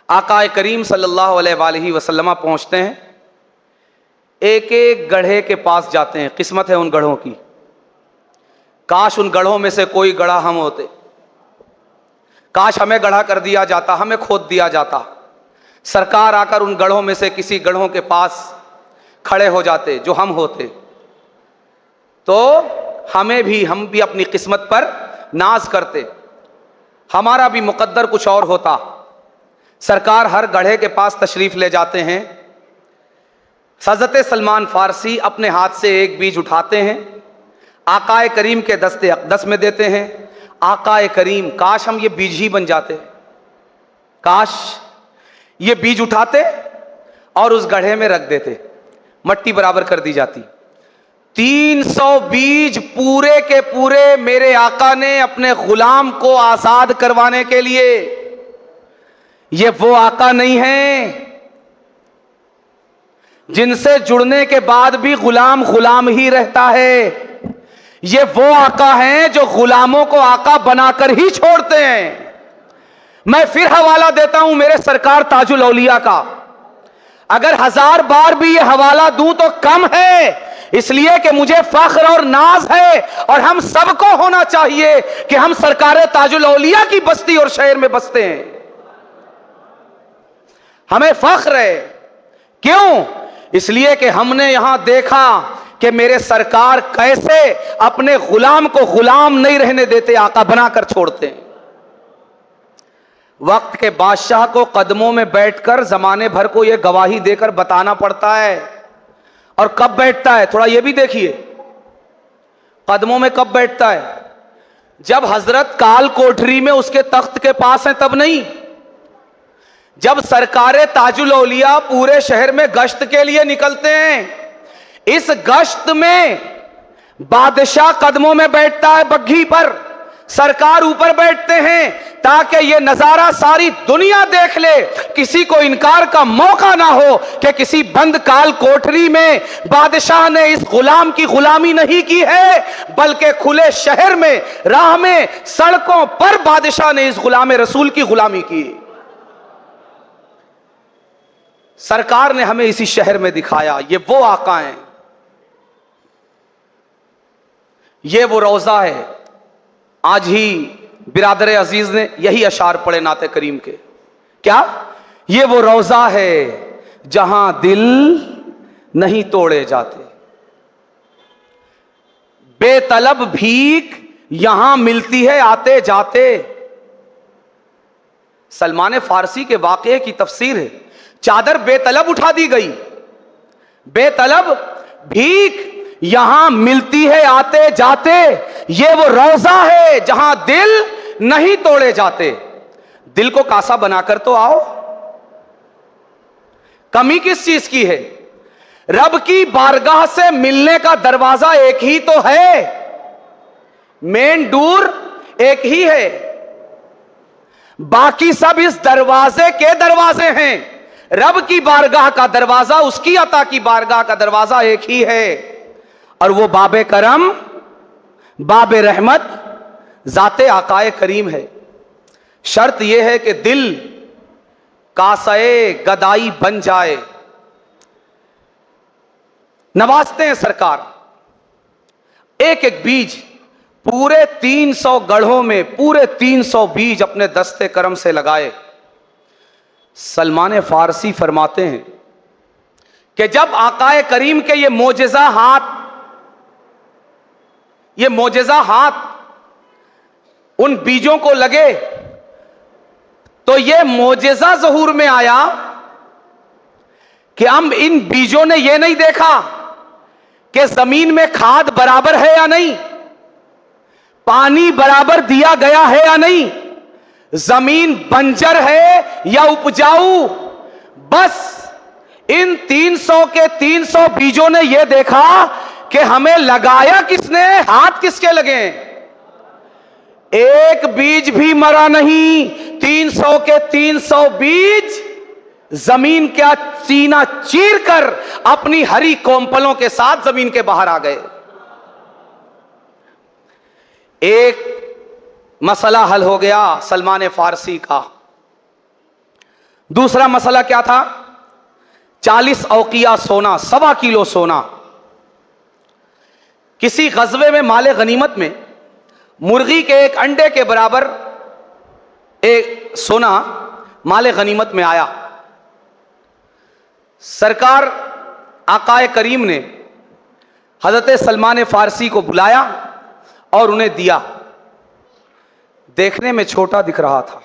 [SPEAKER 1] आकाए करीम सल्लल्लाहु अलैहि वसल्लम पहुंचते हैं, एक एक गढ़े के पास जाते हैं, किस्मत है उन गढ़ों की। काश उन गढ़ों में से कोई गढ़ा हम होते, काश हमें गढ़ा कर दिया जाता, हमें खोद दिया जाता। सरकार आकर उन गढ़ों में से किसी गढ़ों के पास खड़े हो जाते जो हम होते, तो हम भी अपनी किस्मत पर नाज करते, हमारा भी मुकद्दर कुछ और होता। सरकार हर गढ़े के पास तशरीफ ले जाते हैं। हज़रत सलमान फारसी अपने हाथ से एक बीज उठाते हैं, आकाए करीम के दस्ते अक़दस में देते हैं। आकाए करीम, काश हम ये बीज ही बन जाते, काश ये बीज उठाते और उस गढ़े में रख देते, मट्टी बराबर कर दी जाती। 300 बीज पूरे के पूरे मेरे आका ने अपने गुलाम को आजाद करवाने के लिए। ये वो आका नहीं है जिनसे जुड़ने के बाद भी गुलाम गुलाम ही रहता है। ये वो आका हैं जो गुलामों को आका बनाकर ही छोड़ते हैं। मैं फिर हवाला देता हूं मेरे सरकार ताजुल औलिया का, अगर 1000 बार भी ये हवाला दूं तो कम है, इसलिए कि मुझे फख्र और नाज है और हम सबको होना चाहिए कि हम सरकार ताजुल औलिया की बस्ती और शहर में बसते हैं। हमें फख्र है, क्यों? इसलिए कि हमने यहां देखा कि मेरे सरकार कैसे अपने गुलाम को गुलाम नहीं रहने देते, आका बनाकर छोड़ते हैं। वक्त के बादशाह को कदमों में बैठकर जमाने भर को यह गवाही देकर बताना पड़ता है। और कब बैठता है थोड़ा यह भी देखिए, कदमों में कब बैठता है? जब हजरत काल कोठरी में उसके तख्त के पास है तब नहीं, जब सरकारे ताजुल औलिया पूरे शहर में गश्त के लिए निकलते हैं। इस गश्त में बादशाह कदमों में बैठता है बग्घी पर, सरकार ऊपर बैठते हैं ताकि यह नजारा सारी दुनिया देख ले, किसी को इनकार का मौका ना हो कि किसी बंद काल कोठरी में बादशाह ने इस गुलाम की गुलामी नहीं की है, बल्कि खुले शहर में, राह में, सड़कों पर बादशाह ने इस गुलाम रसूल की गुलामी की। सरकार ने हमें इसी शहर में दिखाया। ये वो आका हैं, ये वो रोजा है। आज ही बिरादर अजीज ने यही अशार पढ़े नाते करीम के, क्या? ये वो रोजा है जहां दिल नहीं तोड़े जाते, बेतलब भीख यहां मिलती है आते जाते। सलमान फारसी के वाकये की तफसीर है, चादर बेतलब उठा दी गई, बेतलब भीख यहां मिलती है आते जाते। ये वो रोजा है जहां दिल नहीं तोड़े जाते। दिल को कासा बनाकर तो आओ। कमी किस चीज की है? रब की बारगाह से मिलने का दरवाजा एक ही तो है, मेन डोर एक ही है, बाकी सब इस दरवाजे के दरवाजे हैं। रब की बारगाह का दरवाजा, उसकी अता की बारगाह का दरवाजा एक ही है, और वो बाबे करम, बाबे रहमत, जाते आकाए करीम है। शर्त यह है कि दिल कासाए गदाई बन जाए। नवाजते हैं सरकार, एक एक बीज पूरे 300 गढ़ों में पूरे 300 बीज अपने दस्ते करम से लगाए। सलमान फारसी फरमाते हैं कि जब आकाए करीम के ये मोजेजा हाथ उन बीजों को लगे तो ये मोजेजा ज़हूर में आया कि हम इन बीजों ने ये नहीं देखा कि जमीन में खाद बराबर है या नहीं, पानी बराबर दिया गया है या नहीं, जमीन बंजर है या उपजाऊ। बस इन 300 के 300 बीजों ने यह देखा कि हमें लगाया किसने, हाथ किसके लगे। एक बीज भी मरा नहीं, 300 के 300 बीज जमीन का सीना चीर कर अपनी हरी कोंपलों के साथ जमीन के बाहर आ गए। एक मसला हल हो गया सलमान फारसी का। दूसरा मसला क्या था? 40 औकिया सोना, 1.25 किलो सोना। किसी गज़वे में माले गनीमत में मुर्गी के एक अंडे के बराबर एक सोना माले गनीमत में आया। सरकार आकाए करीम ने हजरत सलमान फारसी को बुलाया और उन्हें दिया। देखने में छोटा दिख रहा था,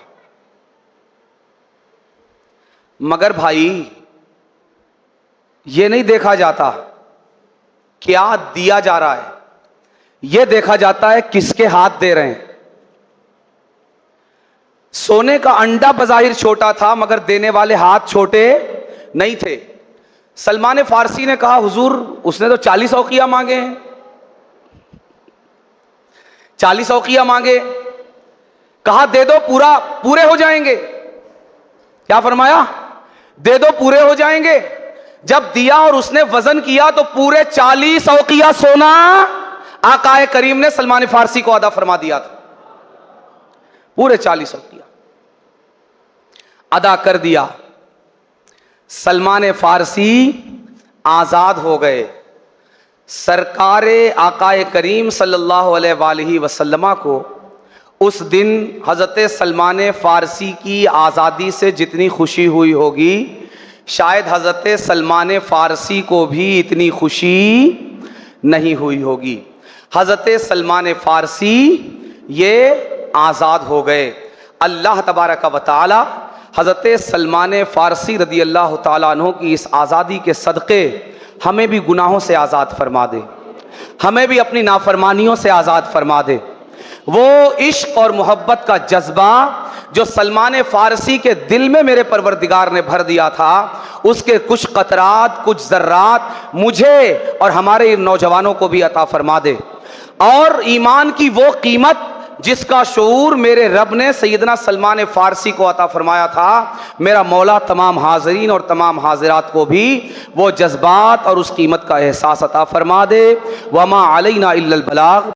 [SPEAKER 1] मगर भाई यह नहीं देखा जाता क्या दिया जा रहा है, यह देखा जाता है किसके हाथ दे रहे हैं। सोने का अंडा बज़ाहिर छोटा था, मगर देने वाले हाथ छोटे नहीं थे। सलमान फारसी ने कहा, हुजूर उसने तो 40 औकिया मांगे हैं, 40 औकिया मांगे। कहा दे दो, पूरे हो जाएंगे। क्या फरमाया? दे दो, पूरे हो जाएंगे। जब दिया और उसने वजन किया तो पूरे 40 औकिया सोना आकाए करीम ने सलमान फारसी को अदा फरमा दिया था। पूरे 40 औकिया अदा कर दिया। सलमान फारसी आजाद हो गए। सरकारे आकाए करीम सल्लल्लाहु अलैहि वसल्लम को उस दिन हजरत सलमान फारसी की आज़ादी से जितनी खुशी हुई होगी, शायद हजरत सलमान फारसी को भी इतनी खुशी नहीं हुई होगी। हजरत सलमान फारसी ये आज़ाद हो गए। अल्लाह तबारक व तआला हजरत सलमान फारसी रदी अल्लाह तआला अन्हु की इस आज़ादी के सदक़े हमें भी गुनाहों से आज़ाद फरमा दे, हमें भी अपनी नाफरमानियों से आज़ाद फरमा दे। वो इश्क और मोहब्बत का जज्बा जो सलमान फारसी के दिल में मेरे परवरदिगार ने भर दिया था, उसके कुछ कतरात, कुछ ज़र्रात मुझे और हमारे नौजवानों को भी अता फरमा दे। और ईमान की वो कीमत जिसका शऊर मेरे रब ने सैयदना सलमान फारसी को अता फरमाया था, मेरा मौला तमाम हाज़रीन और तमाम हाज़िरात को भी वो जज्बात और उस कीमत का एहसास अता फरमा दे। वमा अलैना इल्लल बलाग।